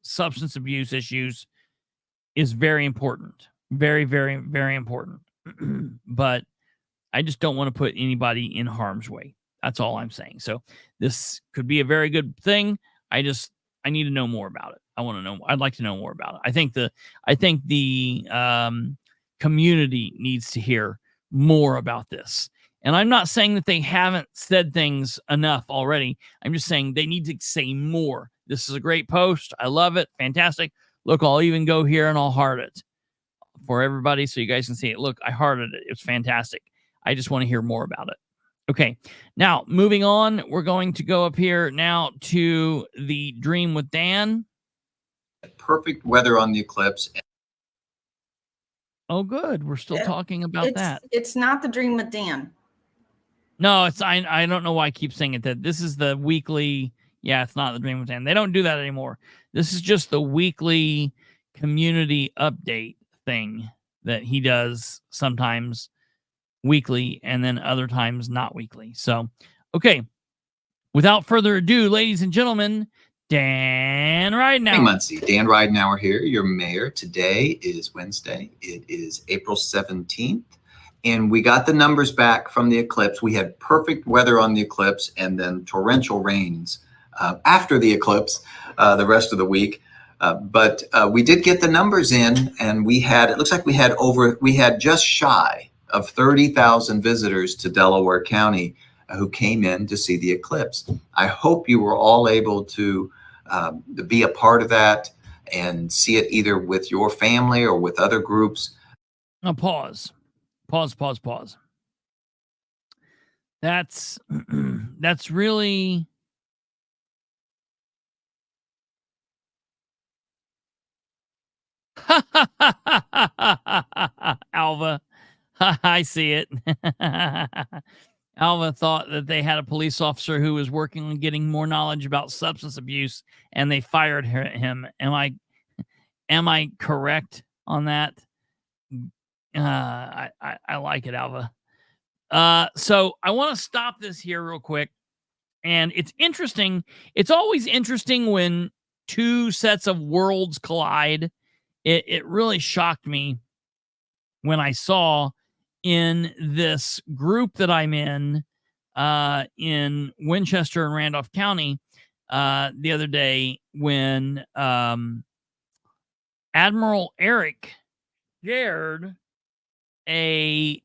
substance abuse issues is very important. Very, very, very important. But I just don't want to put anybody in harm's way. That's all I'm saying. So this could be a very good thing. I need to know more about it. I'd like to know more about it. I think the community needs to hear more about this. And I'm not saying that they haven't said things enough already. I'm just saying they need to say more. This is a great post. I love it. Fantastic. Look, I'll even go here and I'll heart it for everybody so you guys can see it. Look, I hearted it. It's fantastic. I just want to hear more about it. Okay, now moving on, we're going to go up here now to the Dream with Dan. Perfect weather on the eclipse. Oh, good. We're still talking about that. It's not the Dream with Dan. No, it's I don't know why I keep saying it. That this is the weekly. Yeah, it's not the Dream with Dan. They don't do that anymore. This is just the weekly community update thing that he does sometimes weekly and then other times not weekly. So, okay. Without further ado, ladies and gentlemen, Dan Ridenour. Hey, Muncie. Dan Ridenour here, your mayor. Today is Wednesday. It is April 17th. And we got the numbers back from the eclipse. We had perfect weather on the eclipse and then torrential rains after the eclipse the rest of the week. But we did get the numbers in, and it looks like we had just shy of 30,000 visitors to Delaware County who came in to see the eclipse. I hope you were all able to be a part of that and see it either with your family or with other groups. Now pause. That's really Alva. I see it. Alva thought that they had a police officer who was working on getting more knowledge about substance abuse, and they fired him. Am I correct on that? I like it, Alva. So I want to stop this here real quick. And it's interesting. It's always interesting when two sets of worlds collide. It really shocked me when I saw in this group that I'm in Winchester and Randolph County the other day when Admiral Eric shared a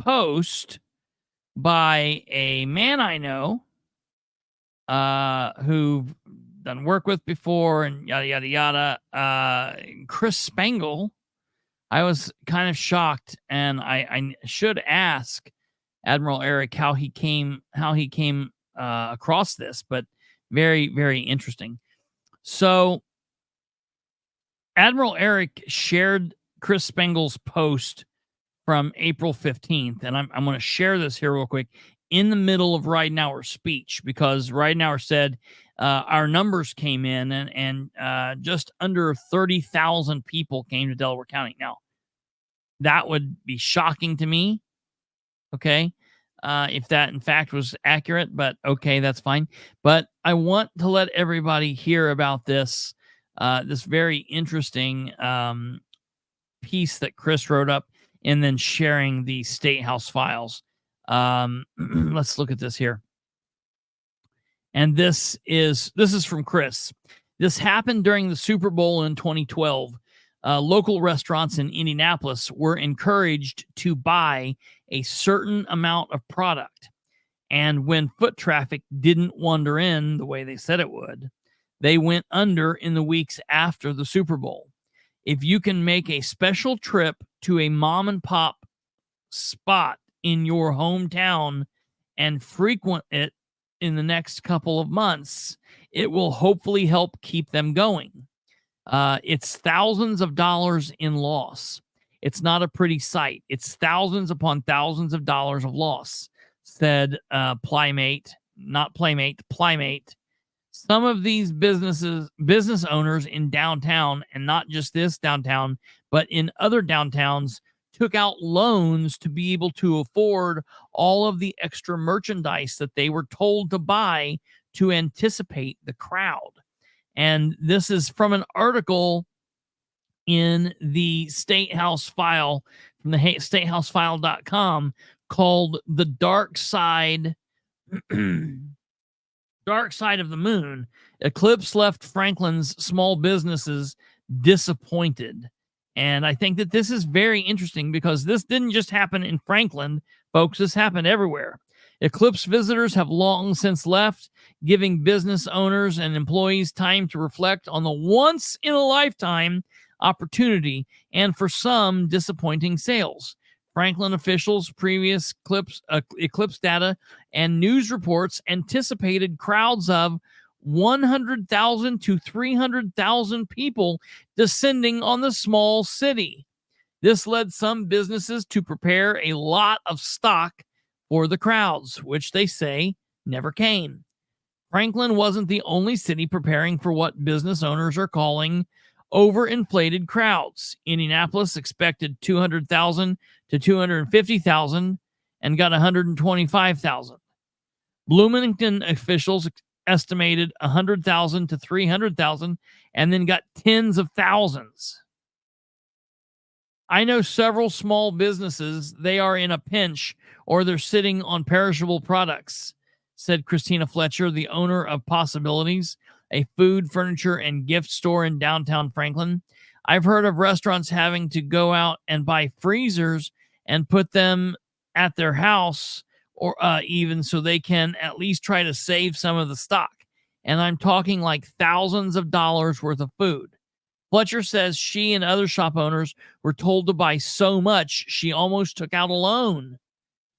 post by a man I know who done work with before and yada yada yada. Chris Spangle. I was kind of shocked, and I should ask Admiral Eric how he came across this, but very, very interesting. So Admiral Eric shared Chris Spangle's post from April 15th, and I'm going to share this here real quick in the middle of Ridenour's speech, because Ridenour said our numbers came in and just under 30,000 people came to Delaware County. Now, that would be shocking to me, okay, if that in fact was accurate, but okay, that's fine. But I want to let everybody hear about this very interesting piece that Chris wrote up, and then sharing the State House files. Let's look at this here. And this is from Chris. This happened during the Super Bowl in 2012. Local restaurants in Indianapolis were encouraged to buy a certain amount of product. And when foot traffic didn't wander in the way they said it would, they went under in the weeks after the Super Bowl. If you can make a special trip to a mom and pop spot in your hometown and frequent it in the next couple of months, it will hopefully help keep them going. It's thousands of dollars in loss. It's not a pretty sight. It's thousands upon thousands of dollars of loss, said Plymate. Some of these business owners in downtown, and not just this downtown, but in other downtowns, took out loans to be able to afford all of the extra merchandise that they were told to buy to anticipate the crowd. And this is from an article in the State House file from the statehousefile.com called The Dark Side of the Moon. Eclipse left Franklin's small businesses disappointed. And I think that this is very interesting because this didn't just happen in Franklin, folks. This happened everywhere. Eclipse visitors have long since left, giving business owners and employees time to reflect on the once-in-a-lifetime opportunity and, for some, disappointing sales. Franklin officials' previous eclipse data and news reports anticipated crowds of 100,000 to 300,000 people descending on the small city. This led some businesses to prepare a lot of stock for the crowds, which they say never came. Franklin wasn't the only city preparing for what business owners are calling overinflated crowds. Indianapolis expected 200,000 to 250,000 and got 125,000. Bloomington officials estimated 100,000 to 300,000 and then got tens of thousands. I know several small businesses, they are in a pinch or they're sitting on perishable products, said Christina Fletcher, the owner of Possibilities, a food, furniture, and gift store in downtown Franklin. I've heard of restaurants having to go out and buy freezers and put them at their house, or even so they can at least try to save some of the stock. And I'm talking like thousands of dollars worth of food. Fletcher says she and other shop owners were told to buy so much she almost took out a loan.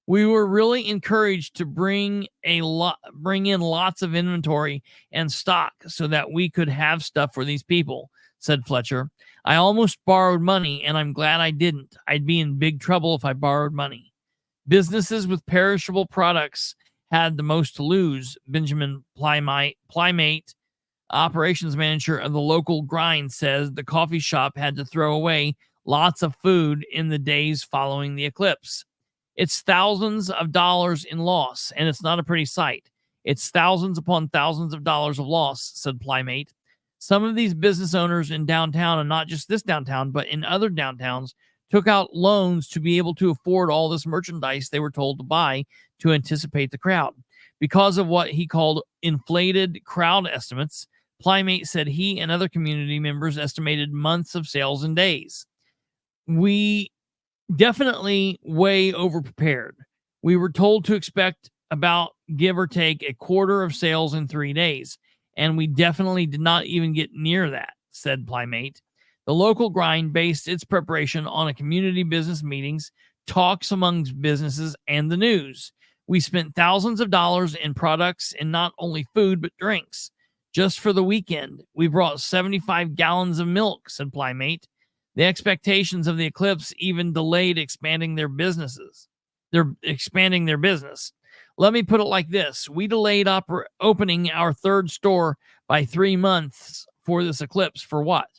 We were really encouraged to bring in lots of inventory and stock so that we could have stuff for these people, said Fletcher. I almost borrowed money, and I'm glad I didn't. I'd be in big trouble if I borrowed money. Businesses with perishable products had the most to lose, Benjamin Plymate, operations manager of the local grind, says the coffee shop had to throw away lots of food in the days following the eclipse. It's thousands of dollars in loss, and it's not a pretty sight. It's thousands upon thousands of dollars of loss, said Plymate. Some of these business owners in downtown, and not just this downtown, but in other downtowns, took out loans to be able to afford all this merchandise they were told to buy to anticipate the crowd. Because of what he called inflated crowd estimates, Plymate said he and other community members estimated months of sales and days. We definitely way overprepared. We were told to expect about, give or take, a quarter of sales in 3 days, and we definitely did not even get near that, said Plymate. The local grind based its preparation on a community business meetings, talks among businesses, and the news. We spent thousands of dollars in products and not only food, but drinks. Just for the weekend, we brought 75 gallons of milk, said Plymate. The expectations of the eclipse even delayed expanding their businesses. They're expanding their business. Let me put it like this. We delayed opening our third store by 3 months for this eclipse. For what?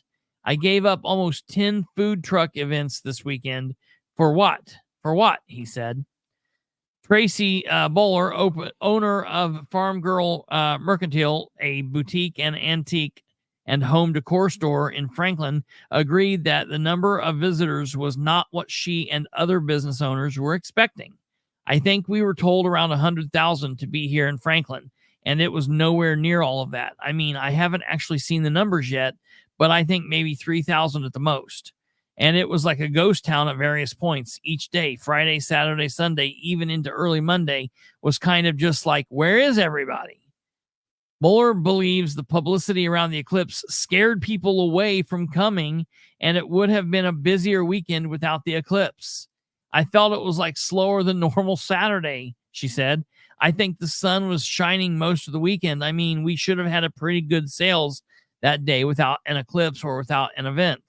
I gave up almost 10 food truck events this weekend. For what? For what? He said. Tracy Bowler, owner of Farm Girl Mercantile, a boutique and antique and home decor store in Franklin, agreed that the number of visitors was not what she and other business owners were expecting. I think we were told around 100,000 to be here in Franklin, and it was nowhere near all of that. I mean, I haven't actually seen the numbers yet, but I think maybe 3,000 at the most. And it was like a ghost town at various points each day. Friday, Saturday, Sunday, even into early Monday was kind of just like, where is everybody? Mueller believes the publicity around the eclipse scared people away from coming, and it would have been a busier weekend without the eclipse. I felt it was like slower than normal Saturday, she said. I think the sun was shining most of the weekend. I mean, we should have had a pretty good sales that day without an eclipse or without an event.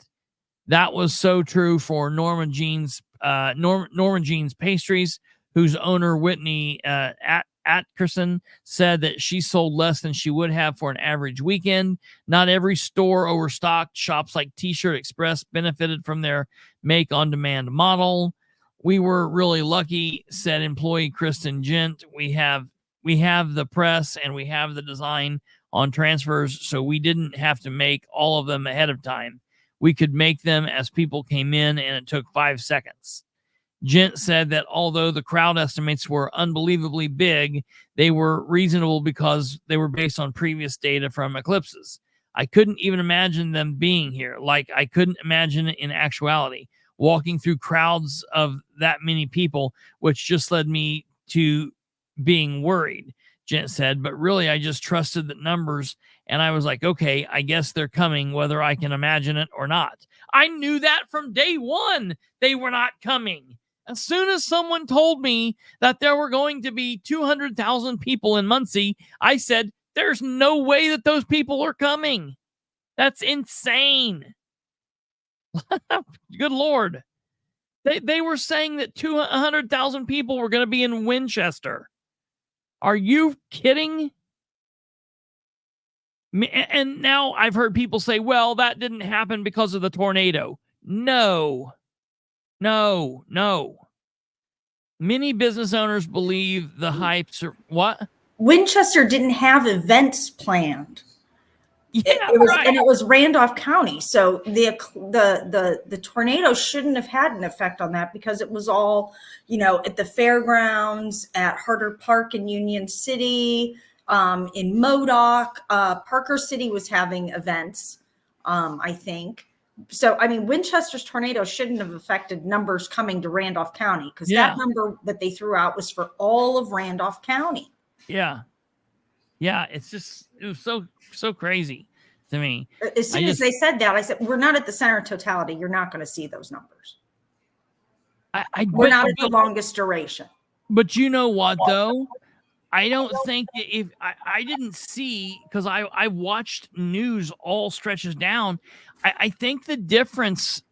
That was so true for Norman Jean's Pastries, whose owner Whitney Atkerson said that she sold less than she would have for an average weekend. Not every store overstocked. Shops like T-Shirt Express benefited from their make-on-demand model. We were really lucky, said employee Kristen Gent. We have the press and we have the design on transfers, so we didn't have to make all of them ahead of time. We could make them as people came in, and it took 5 seconds. Gent said that although the crowd estimates were unbelievably big, they were reasonable because they were based on previous data from eclipses. I couldn't even imagine them being here. Like, I couldn't imagine it in actuality. Walking through crowds of that many people, which just led me to being worried, Gent said. But really, I just trusted the numbers, and I was like, okay, I guess they're coming, whether I can imagine it or not. I knew that from day one. They were not coming. As soon as someone told me that there were going to be 200,000 people in Muncie, I said, there's no way that those people are coming. That's insane. Good Lord. They were saying that 200,000 people were going to be in Winchester. Are you kidding? And now I've heard people say, well, that didn't happen because of the tornado. No. Many business owners believe the hypes are what? Winchester didn't have events planned. It was, and it was Randolph County. So the tornado shouldn't have had an effect on that because it was all, at the fairgrounds, at Harder Park in Union City, in Modoc. Parker City was having events, I think. So, I mean, Winchester's tornado shouldn't have affected numbers coming to Randolph County because that number that they threw out was for all of Randolph County. Yeah. Yeah. It was so crazy to me. As soon as they said that, I said, we're not at the center of totality. You're not going to see those numbers. We're not at the longest duration. But you know what, though? I don't think if I didn't see, because I watched news all stretches down. I think the difference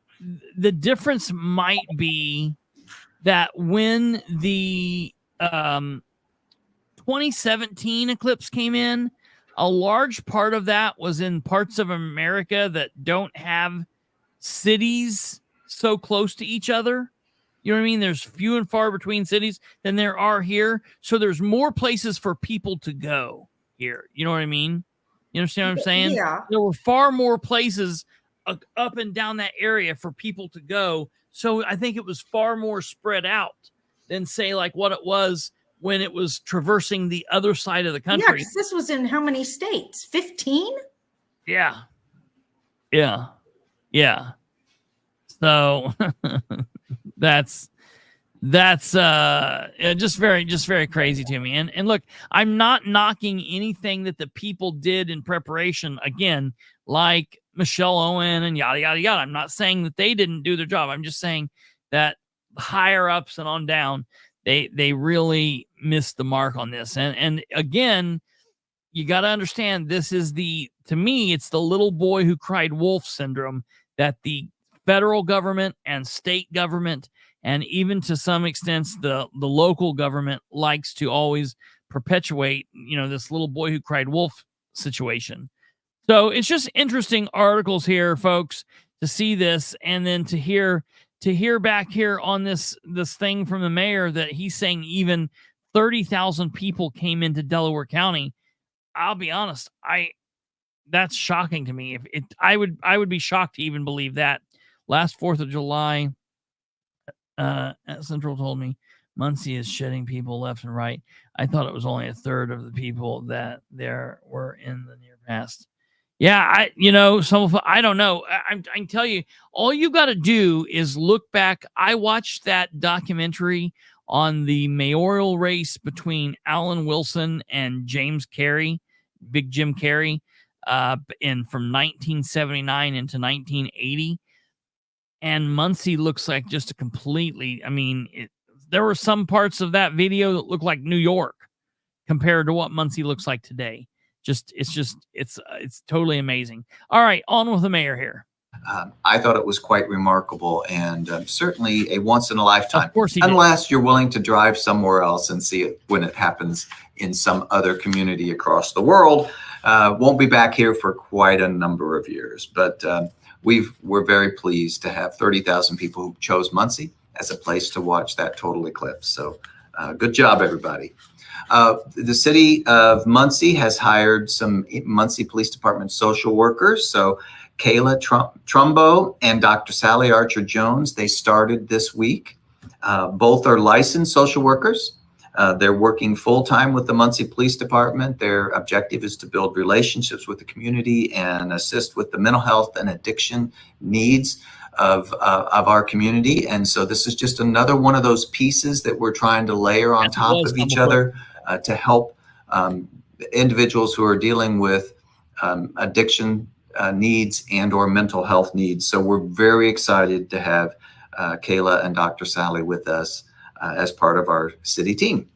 might be that when the 2017 eclipse came in, a large part of that was in parts of America that don't have cities so close to each other. You know what I mean? There's few and far between cities than there are here. So there's more places for people to go here. You know what I mean? You understand what I'm saying? Yeah. There were far more places up and down that area for people to go. So I think it was far more spread out than, say, like what it was when it was traversing the other side of the country. Yeah, because this was in how many states? 15? Yeah. Yeah. Yeah. So that's just very crazy to me. And look, I'm not knocking anything that the people did in preparation, again, like Michelle Owen and yada yada yada. I'm not saying that they didn't do their job. I'm just saying that higher ups and on down, they really missed the mark on this. And again, you got to understand, this is to me, it's the little boy who cried wolf syndrome that the federal government and state government, and even to some extent the local government, likes to always perpetuate, this little boy who cried wolf situation. So it's just interesting articles here, folks, to see this, and then to hear back here on this thing from the mayor that he's saying even 30,000 people came into Delaware County. I'll be honest, that's shocking to me. I would be shocked to even believe that. Last 4th of July, Central told me Muncie is shedding people left and right. I thought it was only a third of the people that there were in the near past. Yeah, I don't know. I can tell you, all you got to do is look back. I watched that documentary on the mayoral race between Alan Wilson and James Carey, Big Jim Carey, from 1979 into 1980. And Muncie looks like just a completely, there were some parts of that video that look like New York compared to what Muncie looks like today. It's totally amazing. All right, on with the mayor here. I thought it was quite remarkable and certainly a once in a lifetime. Of course he did. Unless you're willing to drive somewhere else and see it when it happens in some other community across the world. Won't be back here for quite a number of years, but we're very pleased to have 30,000 people who chose Muncie as a place to watch that total eclipse. So good job, everybody. The city of Muncie has hired some Muncie Police Department social workers. So Kayla Trumbo and Dr. Sally Archer-Jones, they started this week. Both are licensed social workers. They're working full-time with the Muncie Police Department. Their objective is to build relationships with the community and assist with the mental health and addiction needs of our community. And so this is just another one of those pieces that we're trying to layer on top of each other to help individuals who are dealing with addiction needs and or mental health needs. So we're very excited to have Kayla and Dr. Sally with us as part of our city team.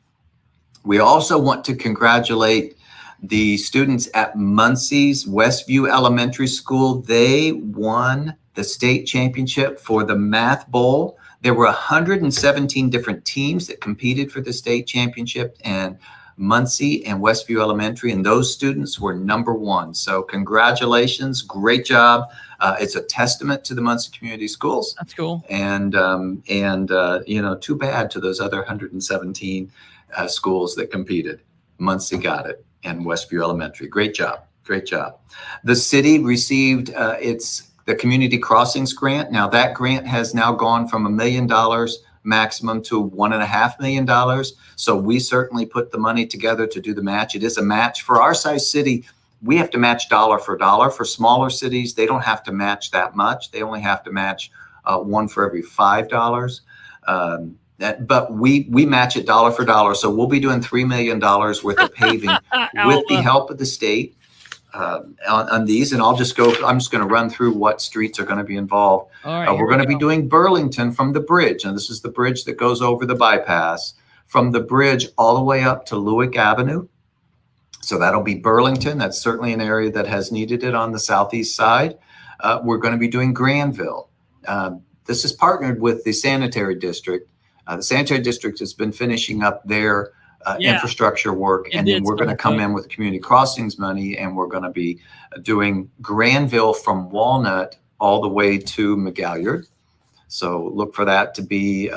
We also want to congratulate the students at Muncie's Westview Elementary School. They won the state championship for the Math Bowl. There were 117 different teams that competed for the state championship, and Muncie and Westview Elementary, and those students were #1. So congratulations, great job. It's a testament to the Muncie Community Schools. That's cool. And too bad to those other 117 schools that competed. Muncie got it, and Westview Elementary. Great job. Great job. The city received the Community Crossings grant. Now that grant has now gone from $1 million maximum to $1.5 million. So we certainly put the money together to do the match. It is a match for our size city. We have to match dollar for dollar. For smaller cities, they don't have to match that much. They only have to match one for every $5. But we match it dollar for dollar. So we'll be doing $3 million worth of paving with the help of the state on these. And I'm just going to run through what streets are going to be involved. All right, we're going to be doing Burlington from the bridge. And this is the bridge that goes over the bypass, from the bridge all the way up to Lewick Avenue. So that'll be Burlington. That's certainly an area that has needed it on the southeast side. We're going to be doing Granville. This is partnered with the sanitary district. The sanitary district has been finishing up their infrastructure work, and then we're going to come in with community crossings money, and we're going to be doing Granville from Walnut all the way to McGalliard. So look for that to be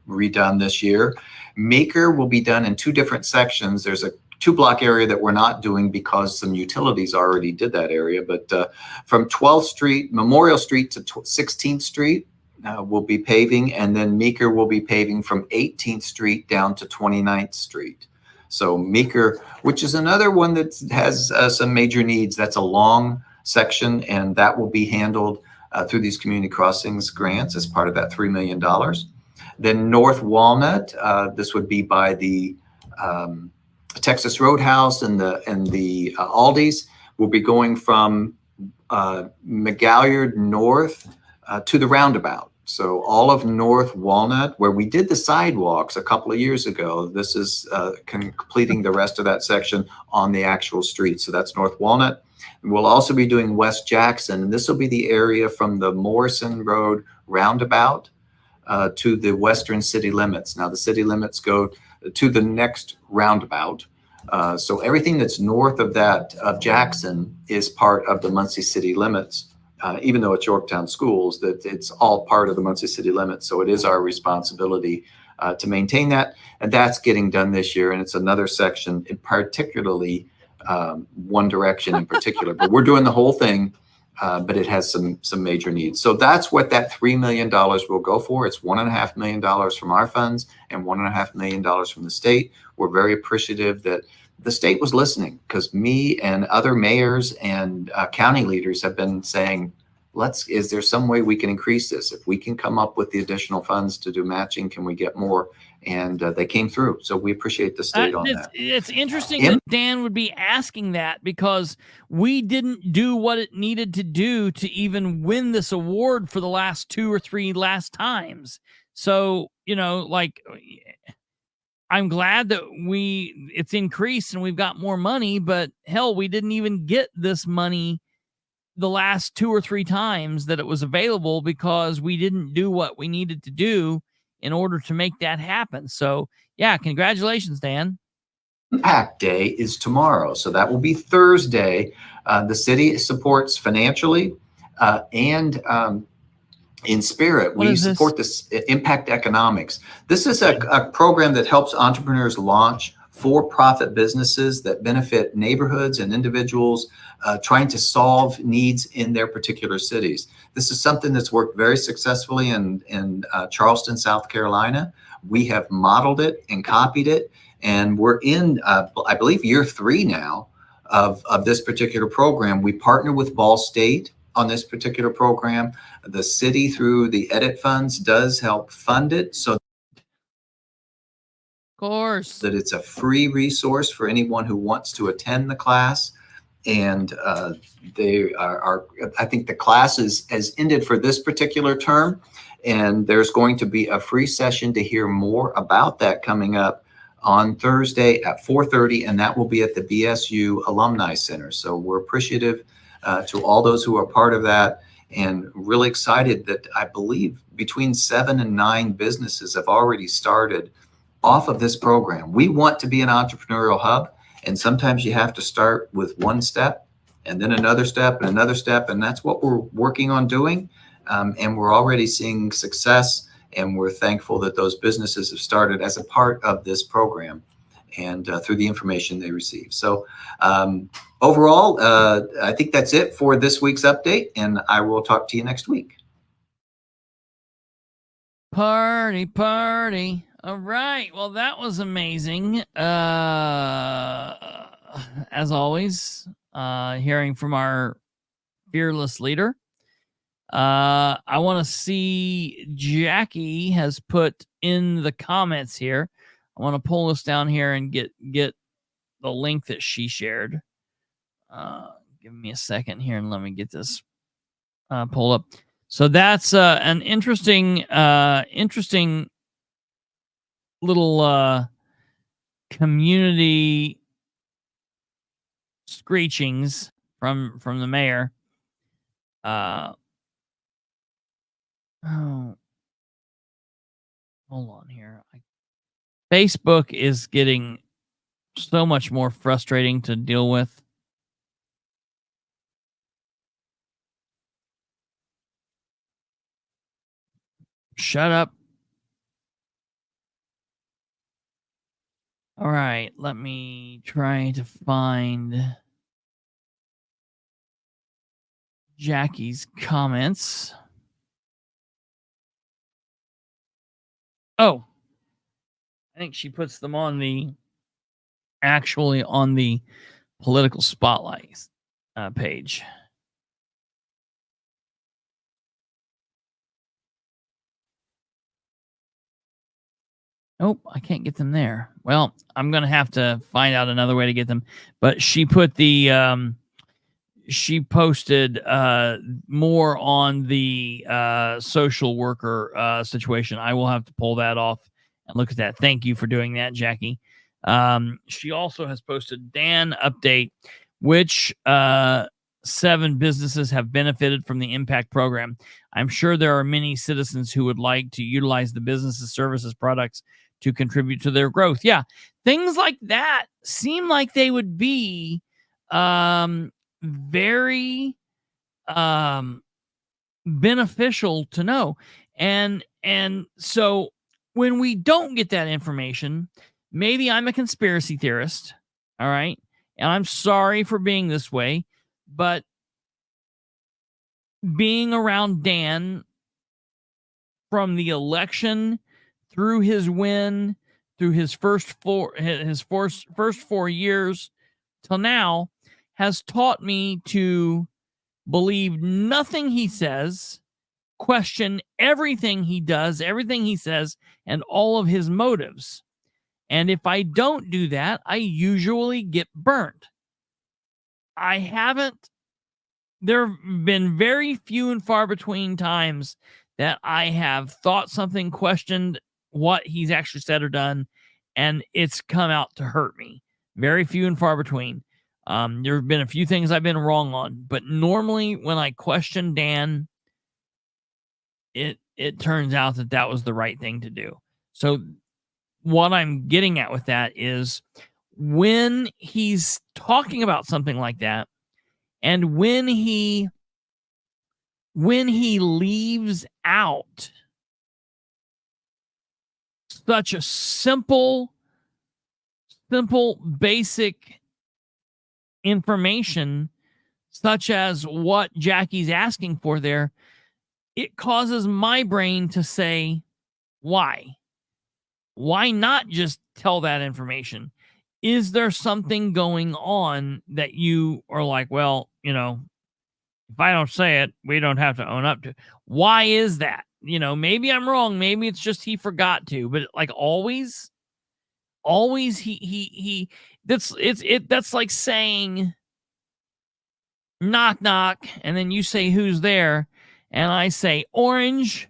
redone this year. Meeker will be done in 2 different sections. There's a 2-block area that we're not doing because some utilities already did that area, but from 12th Street, Memorial Street to 16th Street, we'll be paving, and then Meeker will be paving from 18th Street down to 29th Street. So Meeker, which is another one that has some major needs, that's a long section, and that will be handled through these community crossings grants as part of that $3 million. Then North Walnut, this would be by the Texas Roadhouse and the Aldi's. Will be going from McGalliard north to the roundabout. So all of North Walnut, where we did the sidewalks a couple of years ago, this is completing the rest of that section on the actual street. So that's North Walnut. We'll also be doing West Jackson, and this will be the area from the Morrison Road roundabout to the western city limits. Now the city limits go to the next roundabout. So everything that's north of that, of Jackson, is part of the Muncie city limits. Even though it's Yorktown Schools, that it's all part of the Muncie city limits. So it is our responsibility to maintain that. And that's getting done this year. And it's another section, in particularly one direction in particular. But we're doing the whole thing, but it has some major needs. So that's what that $3 million will go for. It's $1.5 million from our funds and $1.5 million from the state. We're very appreciative that the state was listening, because me and other mayors and county leaders have been saying, is there some way we can increase this? If we can come up with the additional funds to do matching, can we get more? And they came through. So we appreciate the state on that. It's interesting that Dan would be asking that, because we didn't do what it needed to do to even win this award for the last 2 or 3 times. So, I'm glad that it's increased and we've got more money, but hell, we didn't even get this money the last 2 or 3 times that it was available, because we didn't do what we needed to do in order to make that happen. So yeah, congratulations, Dan. Impact Day is tomorrow. So that will be Thursday. The city supports financially and in spirit. We support this Impact Economics. This is a program that helps entrepreneurs launch for-profit businesses that benefit neighborhoods and individuals trying to solve needs in their particular cities. This is something that's worked very successfully in Charleston, South Carolina. We have modeled it and copied it, and we're in, I believe, year 3 now of this particular program. We partner with Ball State on this particular program. The city, through the edit funds, does help fund it, so course, that it's a free resource for anyone who wants to attend the class. And they are I think the class has ended for this particular term, and there's going to be a free session to hear more about that coming up on Thursday at 4:30, and that will be at the BSU Alumni Center. So we're appreciative to all those who are part of that, and really excited that I believe between 7 and 9 businesses have already started off of this program. We want to be an entrepreneurial hub, and sometimes you have to start with one step and then another step and another step, and that's what we're working on doing. And we're already seeing success, and we're thankful that those businesses have started as a part of this program. and through the information they receive. So overall, I think that's it for this week's update, and I will talk to you next week. Party, party. All right. Well, that was amazing. As always, hearing from our fearless leader. I want to see Jackie has put in the comments here. I want to pull this down here and get the link that she shared. Give me a second here and let me get this pulled up. So that's an interesting little community screechings from the mayor. Oh, hold on here. Facebook is getting so much more frustrating to deal with. Shut up. All right, let me try to find Jackie's comments. Oh, I think she puts them on the political spotlight page. Nope, I can't get them there. Well, I'm going to have to find out another way to get them. But she put the, she posted more on the social worker situation. I will have to pull that off and look at that. Thank you for doing that, Jackie. She also has posted Dan update, which 7 businesses have benefited from the impact program. I'm sure there are many citizens who would like to utilize the businesses, services, products to contribute to their growth. Yeah, things like that seem like they would be very beneficial to know. And so when we don't get that information, maybe I'm a conspiracy theorist, all right? And I'm sorry for being this way, but being around Dan from the election through his win, through his first 4 years till now, has taught me to believe nothing he says, question everything he does, everything he says, and all of his motives. And if I don't do that, I usually get burnt. There have been very few and far between times that I have thought something, questioned what he's actually said or done, and it's come out to hurt me. Very few and far between. There have been a few things I've been wrong on, but normally when I question Dan, it turns out that was the right thing to do. So what I'm getting at with that is when he's talking about something like that, and when he leaves out such a simple, basic information, such as what Jackie's asking for there, it causes my brain to say, why? Why not just tell that information? Is there something going on that you are like, well, if I don't say it, we don't have to own up to it? Why is that? Maybe I'm wrong. Maybe it's just he forgot to, but like always that's like saying knock knock, and then you say who's there, and I say orange,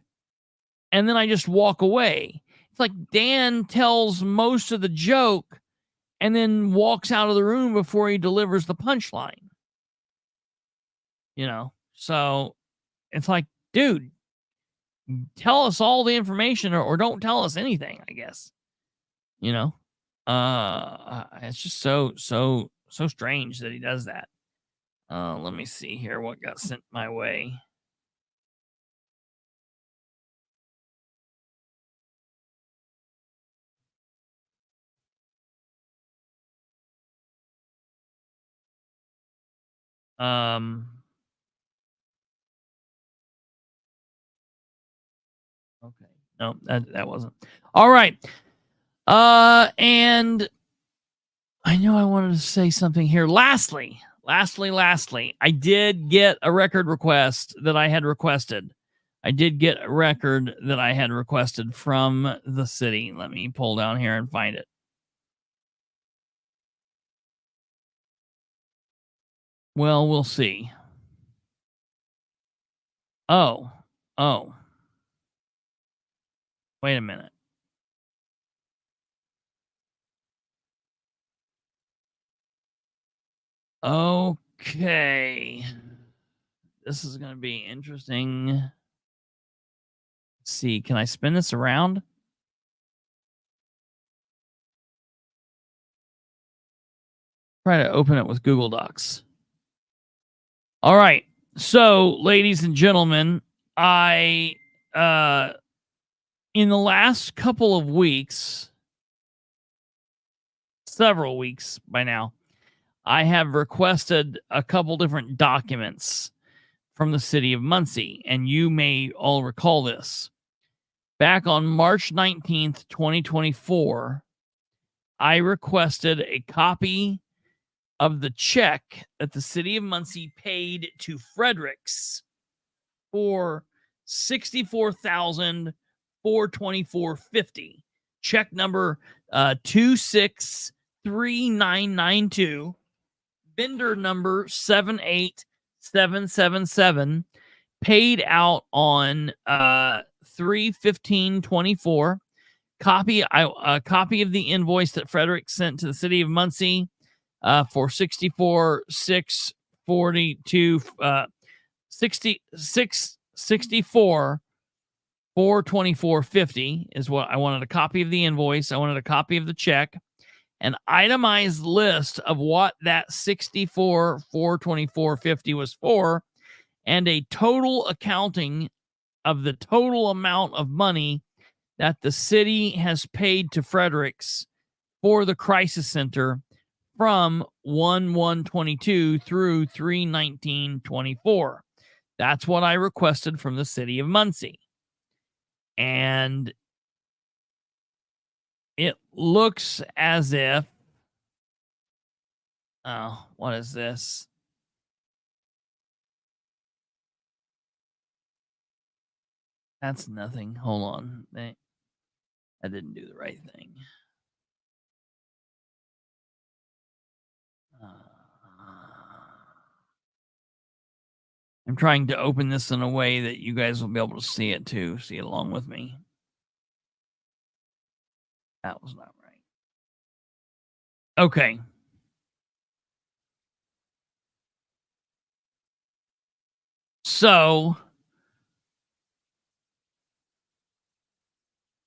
and then I just walk away. It's like Dan tells most of the joke and then walks out of the room before he delivers the punchline. So it's like, dude, tell us all the information or don't tell us anything, I guess. It's just so strange that he does that. Let me see here what got sent my way. Okay. No, that wasn't. All right. And I know I wanted to say something here. Lastly, I did get a record request that I had requested. I did get a record that I had requested from the city. Let me pull down here and find it. Well, we'll see. Oh. Wait a minute. Okay. This is going to be interesting. Let's see, can I spin this around? Try to open it with Google Docs. All right. So, ladies and gentlemen, I in the last couple of weeks, several weeks by now, I have requested a couple different documents from the city of Muncie, and you may all recall this. Back on March 19th, 2024, I requested a copy of the check that the city of Muncie paid to Fredericks for $64,424.50. Check number 263992. Vendor number 78777. Paid out on 3/15/24. A copy of the invoice that Frederick sent to the city of Muncie for $424.50 is what I wanted. A copy of the invoice. I wanted a copy of the check, an itemized list of what that $64,424.50 was for, and a total accounting of the total amount of money that the city has paid to Fredericks for the crisis center from 1/1/22 through 3/19/24. That's what I requested from the city of Muncie. And it looks as if, oh, what is this? That's nothing. Hold on. I didn't do the right thing. I'm trying to open this in a way that you guys will be able to see it too. See it along with me. That was not right. Okay. So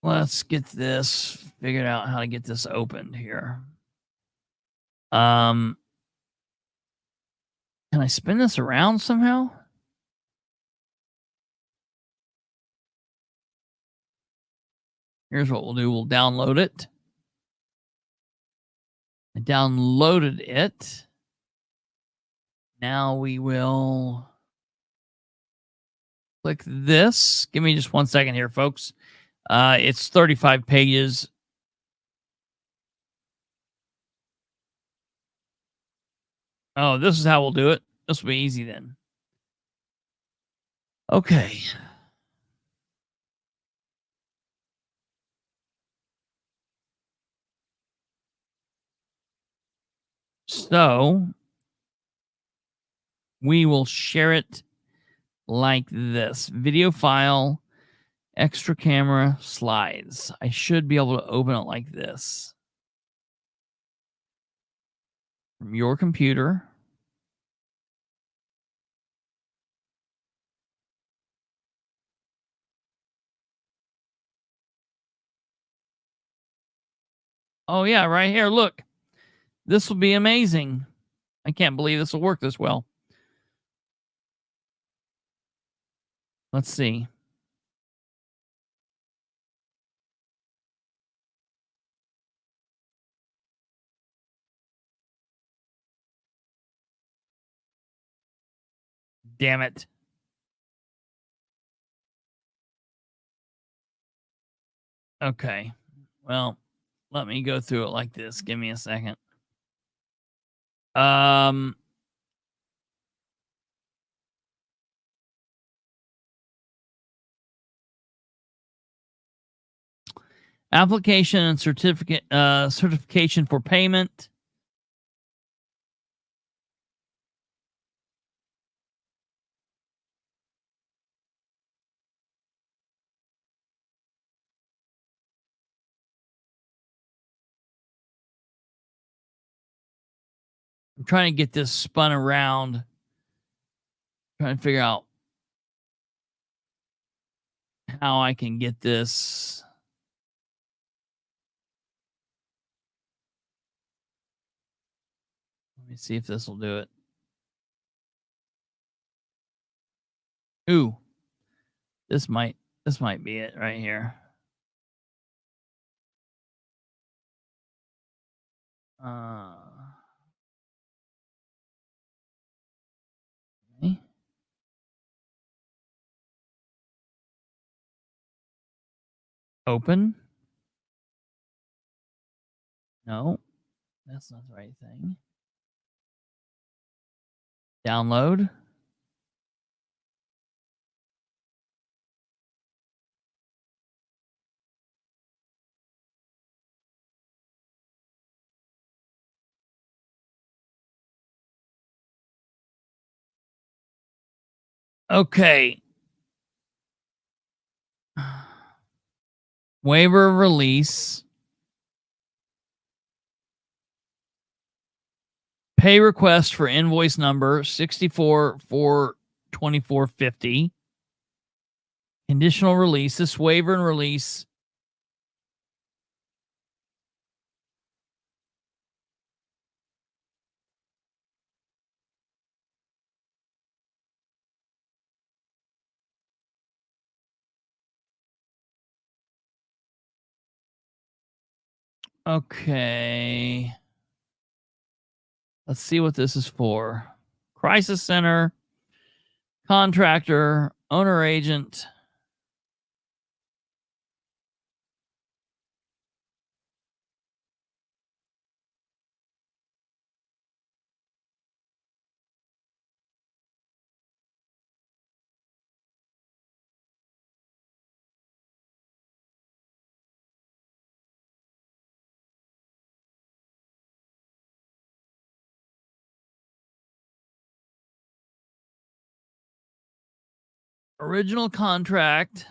let's get this figured out, how to get this opened here. Can I spin this around somehow? Here's what we'll do. We'll download it. I downloaded it. Now we will click this. Give me just 1 second here, folks. It's 35 pages. Oh, this is how we'll do it. This will be easy then. Okay. So we will share it like this. Video file, extra camera, slides. I should be able to open it like this. From your computer. Oh, yeah, right here. Look. This will be amazing. I can't believe this will work this well. Let's see. damn it. Okay. Well, let me go through it like this. Give me a second. Application and certification for payment. I'm trying to get this spun around. Trying to figure out how I can get this. Let me see if this will do it. Ooh. This might be it right here. Okay. Open. No, that's not the right thing. Download. Okay. Waiver release. Pay request for invoice number 64/4/2450. Conditional release. This waiver and release. Okay. Let's see what this is for. Crisis center, contractor, owner agent. Original contract.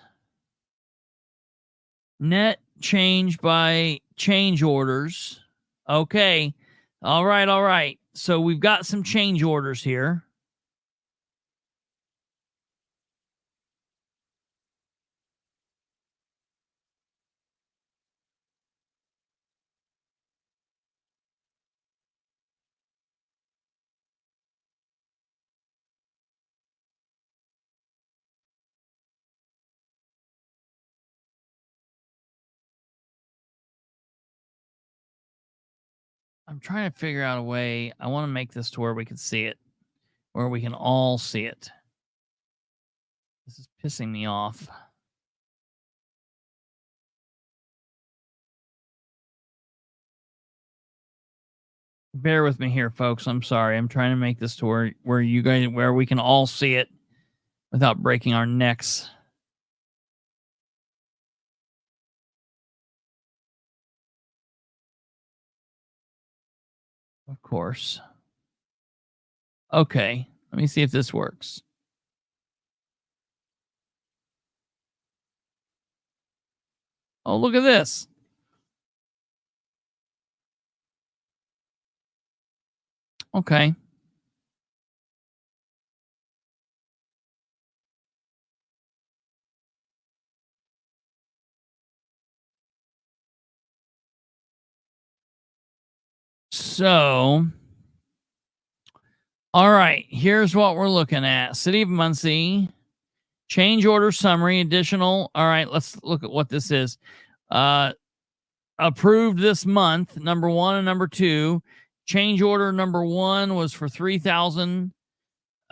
Net change by change orders. Okay. All right. All right. So we've got some change orders here. I'm trying to figure out a way. I want to make this to where we can see it, where we can all see it. This is pissing me off. Bear with me here, folks. I'm sorry. I'm trying to make this to where you guys, where we can all see it without breaking our necks. Of course. Okay. Let me see if this works. Oh, look at this. Okay. So, all right, here's what we're looking at. City of Muncie, change order summary, additional. All right, let's look at what this is. Approved this month, number 1 and number 2. Change order number 1 was for $3,000.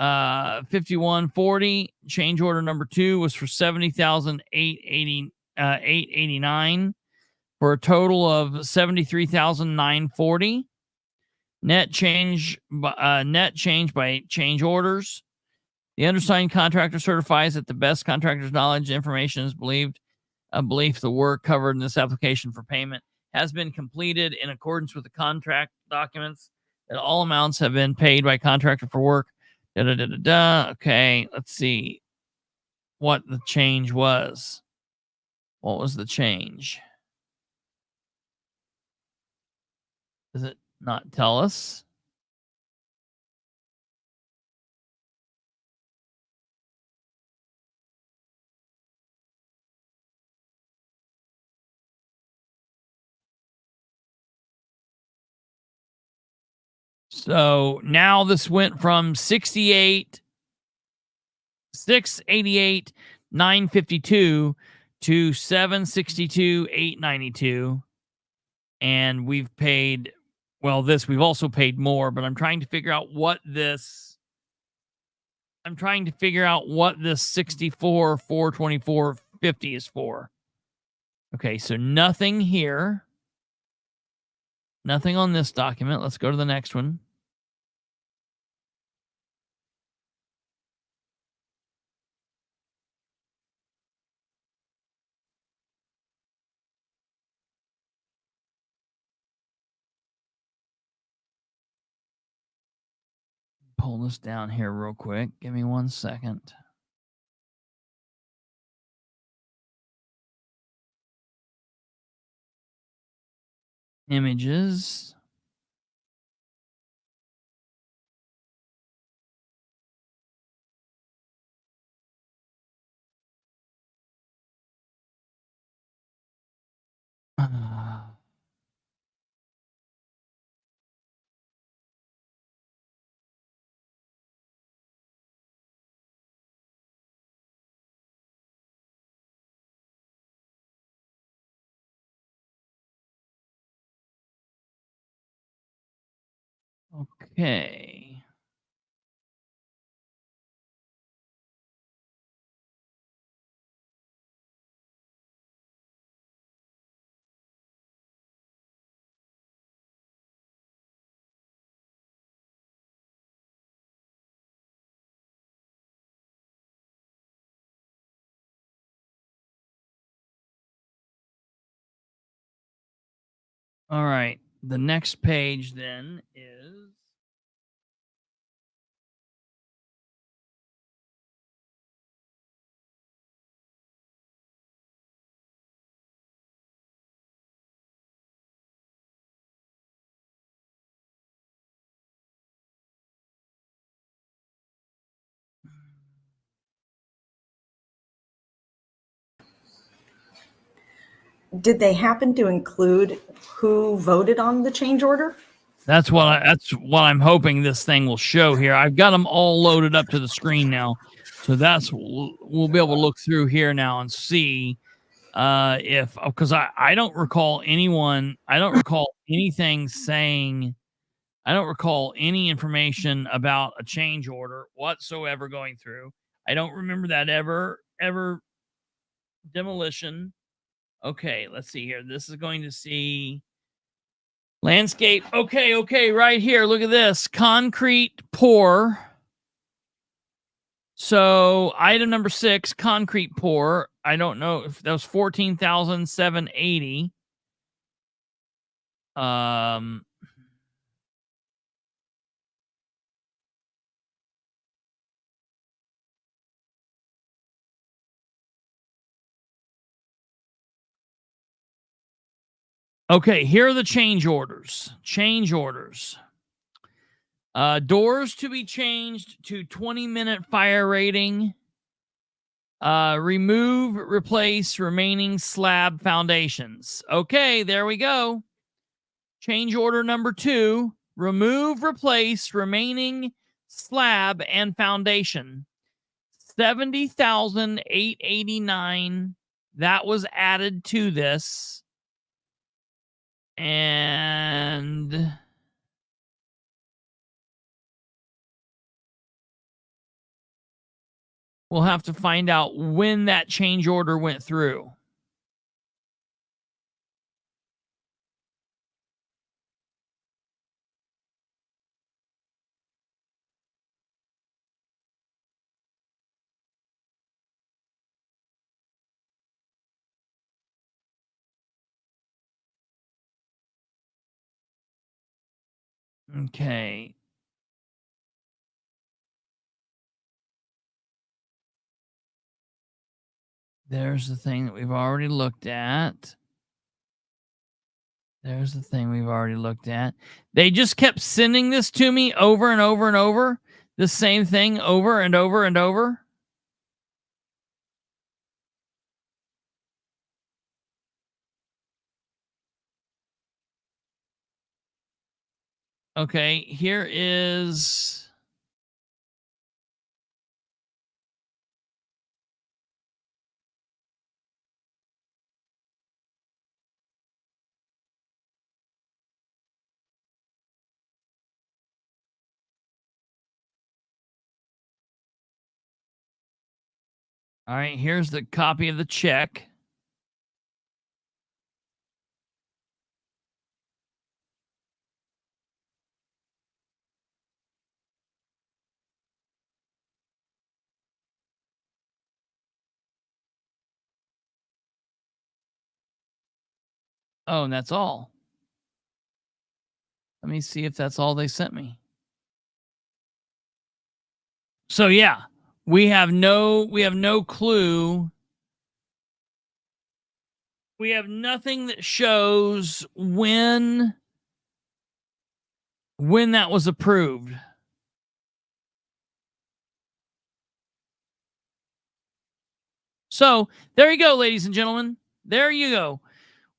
5140. Change order number 2 was for 70,889 for a total of 73,940. Net change by change orders. The undersigned contractor certifies that the best contractor's knowledge information is belief the work covered in this application for payment has been completed in accordance with the contract documents, that all amounts have been paid by contractor for work. Okay, let's see what the change was. What was the change? Does it not tell us? So now this went from 688 952 to 762 892, and we've paid, well, this we've also paid more, but I'm trying to figure out what this 64 424.50 is for. Okay, so nothing here. Nothing on this document. Let's go to the next one. Pull this down here real quick. Give me 1 second. Images. Okay. All right. The next page then is Did they happen to include who voted on the change order? that's what I'm hoping this thing will show here. I've got them all loaded up to the screen now. So we'll be able to look through here now and see if, because I don't recall anything saying, I don't recall any information about a change order whatsoever going through. I don't remember that ever demolition. Okay, let's see here. This is going to see landscape. Okay, right here. Look at this. Concrete pour. So item number 6, concrete pour. I don't know if that was 14,780. Okay, here are the change orders. Doors to be changed to 20-minute fire rating. Remove, replace remaining slab foundations. Okay, there we go. Change order number 2. Remove, replace remaining slab and foundation. 70,889. That was added to this. And We'll have to find out when that change order went through. Okay. There's the thing that we've already looked at. There's the thing we've already looked at. They just kept sending this to me over and over and over. The same thing over and over and over. Okay, here is... All right, here's the copy of the check. Oh, and that's all. Let me see if that's all they sent me. So yeah, we have no clue. We have nothing that shows when that was approved. So there you go, ladies and gentlemen. There you go.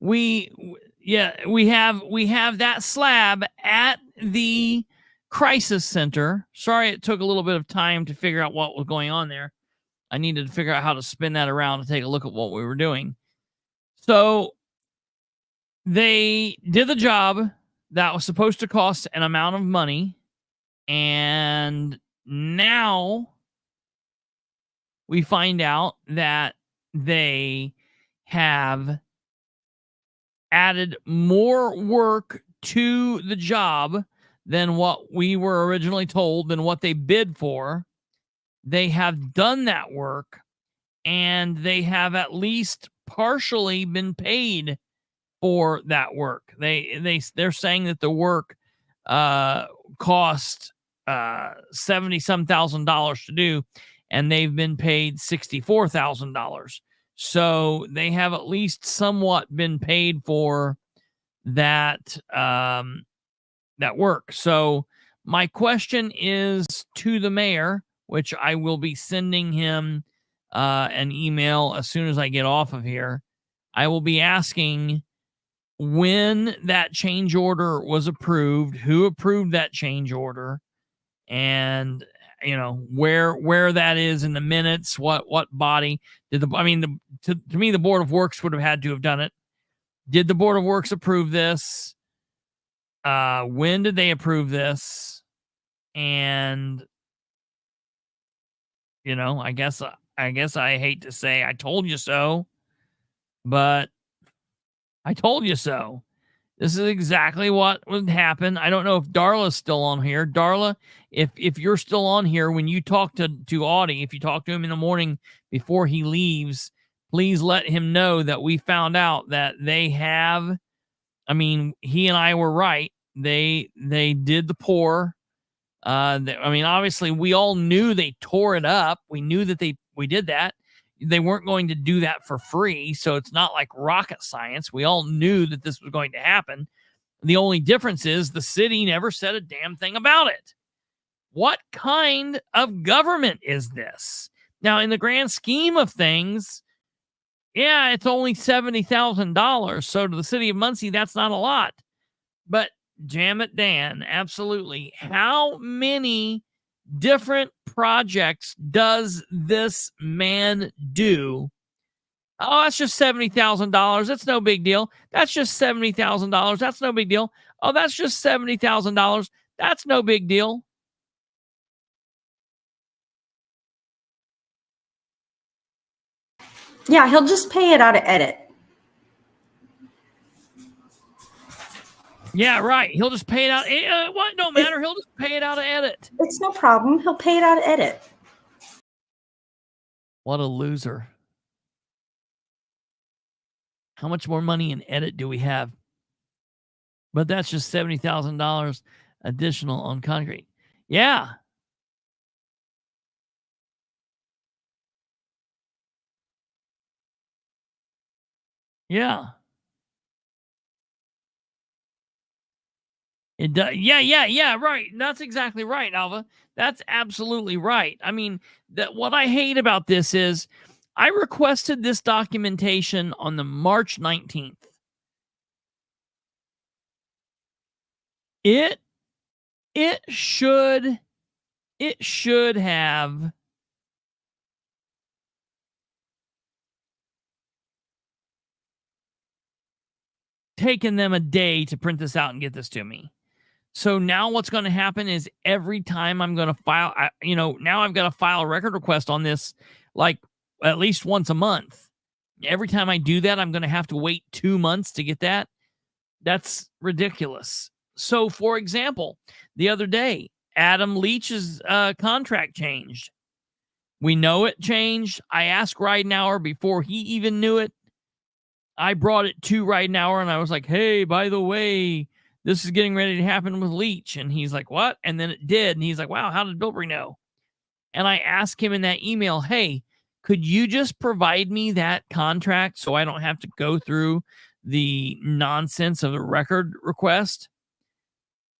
We have that slab at the crisis center. Sorry, it took a little bit of time to figure out what was going on there. I needed to figure out how to spin that around to take a look at what we were doing. So they did the job that was supposed to cost an amount of money, and now we find out that they have added more work to the job than what we were originally told, than what they bid for. They have done that work, and they have at least partially been paid for that work. They're saying that the work cost $70-some thousand to do, and they've been paid $64,000. So they have at least somewhat been paid for that that work. So my question is to the mayor, which I will be sending him an email as soon as I get off of here. I will be asking when that change order was approved, who approved that change order, and where that is in the minutes, what body did to me the Board of Works would have had to have done it. Did the Board of Works approve this? When did they approve this? And I guess I hate to say I told you so, but I told you so. This is exactly what would happen. I don't know if Darla's still on here. Darla, if you're still on here, when you talk to Audie, if you talk to him in the morning before he leaves, please let him know that we found out that they have, he and I were right. They did the pour. Obviously we all knew they tore it up. We knew that we did that. They weren't going to do that for free, so it's not like rocket science. We all knew that this was going to happen. The only difference is the city never said a damn thing about it. What kind of government is this? Now, in the grand scheme of things, yeah, it's only $70,000. So to the city of Muncie, that's not a lot. But damn it, Dan, absolutely. How many different projects does this man do? Oh, that's just $70,000. That's no big deal. That's just $70,000. That's no big deal. Oh, that's just $70,000. That's no big deal. Yeah, he'll just pay it out of edit. Yeah, right. He'll just pay it out. What? Don't matter. He'll just pay it out of edit. It's no problem. He'll pay it out of edit. What a loser. How much more money in edit do we have? But that's just $70,000 additional on concrete. Yeah. Yeah. It does. Yeah. Right. That's exactly right, Alva. That's absolutely right. I mean, that what I hate about this is I requested this documentation on the March 19th. It should have taken them a day to print this out and get this to me. So now what's going to happen is every time I'm going to file, now I've got to file a record request on this like at least once a month. Every time I do that, I'm going to have to wait 2 months to get that. That's ridiculous. So, for example, the other day, Adam Leach's contract changed. We know it changed. I asked Ridenour before he even knew it. I brought it to Ridenour and I was like, hey, by the way, this is getting ready to happen with Leach. And he's like, what? And then it did. And he's like, wow, how did Bilbrey know? And I asked him in that email, hey, could you just provide me that contract so I don't have to go through the nonsense of the record request?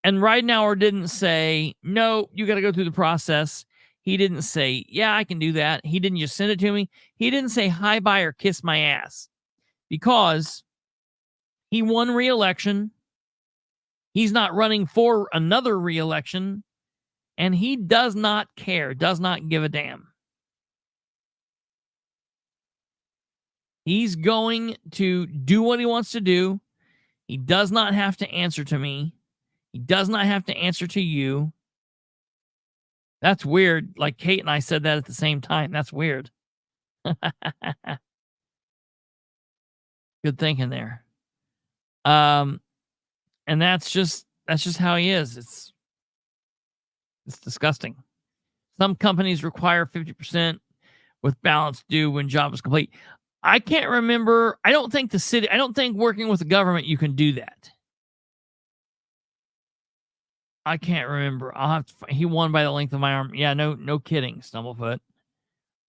And Ridenour didn't say, no, you got to go through the process. He didn't say, yeah, I can do that. He didn't just send it to me. He didn't say hi, bye, or kiss my ass because he won re-election. He's not running for another re-election, and he does not care, does not give a damn. He's going to do what he wants to do. He does not have to answer to me. He does not have to answer to you. That's weird. Like Kate and I said that at the same time. That's weird. Good thinking there. And that's just how he is. It's disgusting. Some companies require 50% with balance due when job is complete. I can't remember. I don't think working with the government you can do that. I can't remember. I'll have to. He won by the length of my arm. Yeah, no kidding, Stumblefoot.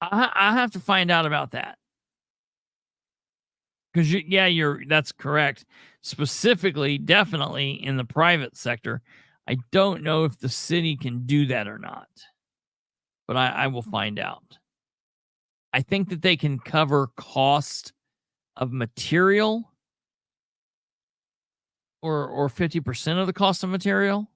I have to find out about that. Because that's correct. Specifically, definitely in the private sector, I don't know if the city can do that or not. But I will find out. I think that they can cover cost of material or 50% of the cost of material.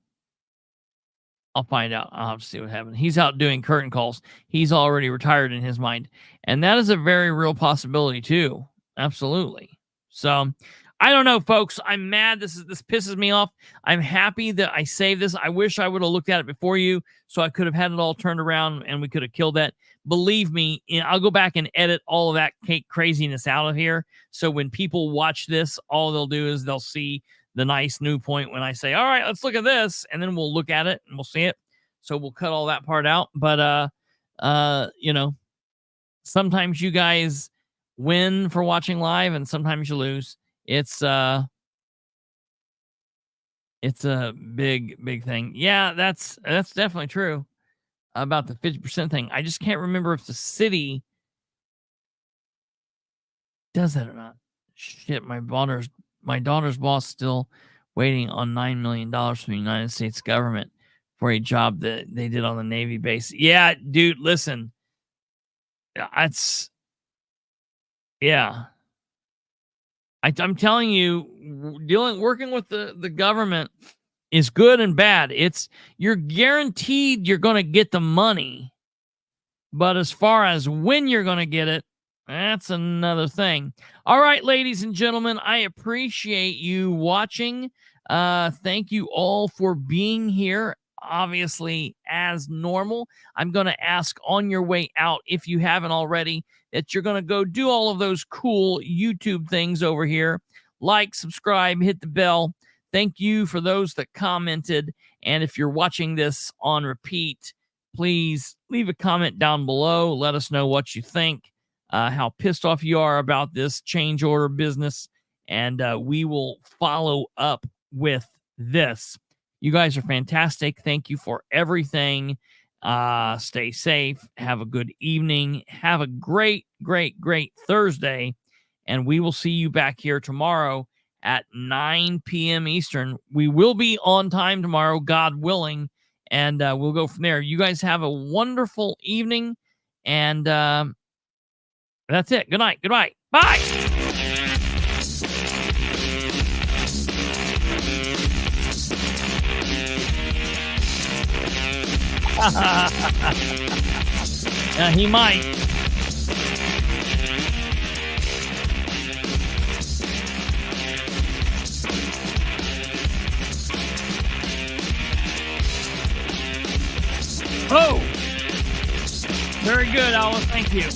I'll find out. I'll have to see what happens. He's out doing curtain calls. He's already retired in his mind. And that is a very real possibility too. Absolutely. So I don't know, folks. I'm mad. This pisses me off. I'm happy that I saved this. I wish I would have looked at it before you so I could have had it all turned around and we could have killed that. Believe me, I'll go back and edit all of that craziness out of here. So when people watch this, all they'll do is they'll see the nice new point when I say, all right, let's look at this. And then we'll look at it and we'll see it. So we'll cut all that part out. But, sometimes you guys win for watching live and sometimes you lose. It's a big thing. Yeah, that's definitely true about the 50% thing. I just can't remember if the city does that or not. Shit, my daughter's boss still waiting on $9 million from the United States government for a job that they did on the Navy base. Yeah, dude, listen. I'm telling you, working with the government is good and bad. You're guaranteed you're going to get the money, but as far as when you're going to get it, that's another thing. All right, ladies and gentlemen, I appreciate you watching. Thank you all for being here. obviously as normal. I'm going to ask on your way out, if you haven't already, that you're going to go do all of those cool YouTube things over here. Like, subscribe, hit the bell. Thank you for those that commented. And if you're watching this on repeat, please leave a comment down below. Let us know what you think, how pissed off you are about this change order business, and we will follow up with this. You guys are fantastic. Thank you for everything. Stay safe. Have a good evening. Have a great, great, great Thursday. And we will see you back here tomorrow at 9 p.m. Eastern. We will be on time tomorrow, God willing, and we'll go from there. You guys have a wonderful evening, and that's it. Good night. Goodbye. Bye. He might. Oh, very good, Alice. Thank you.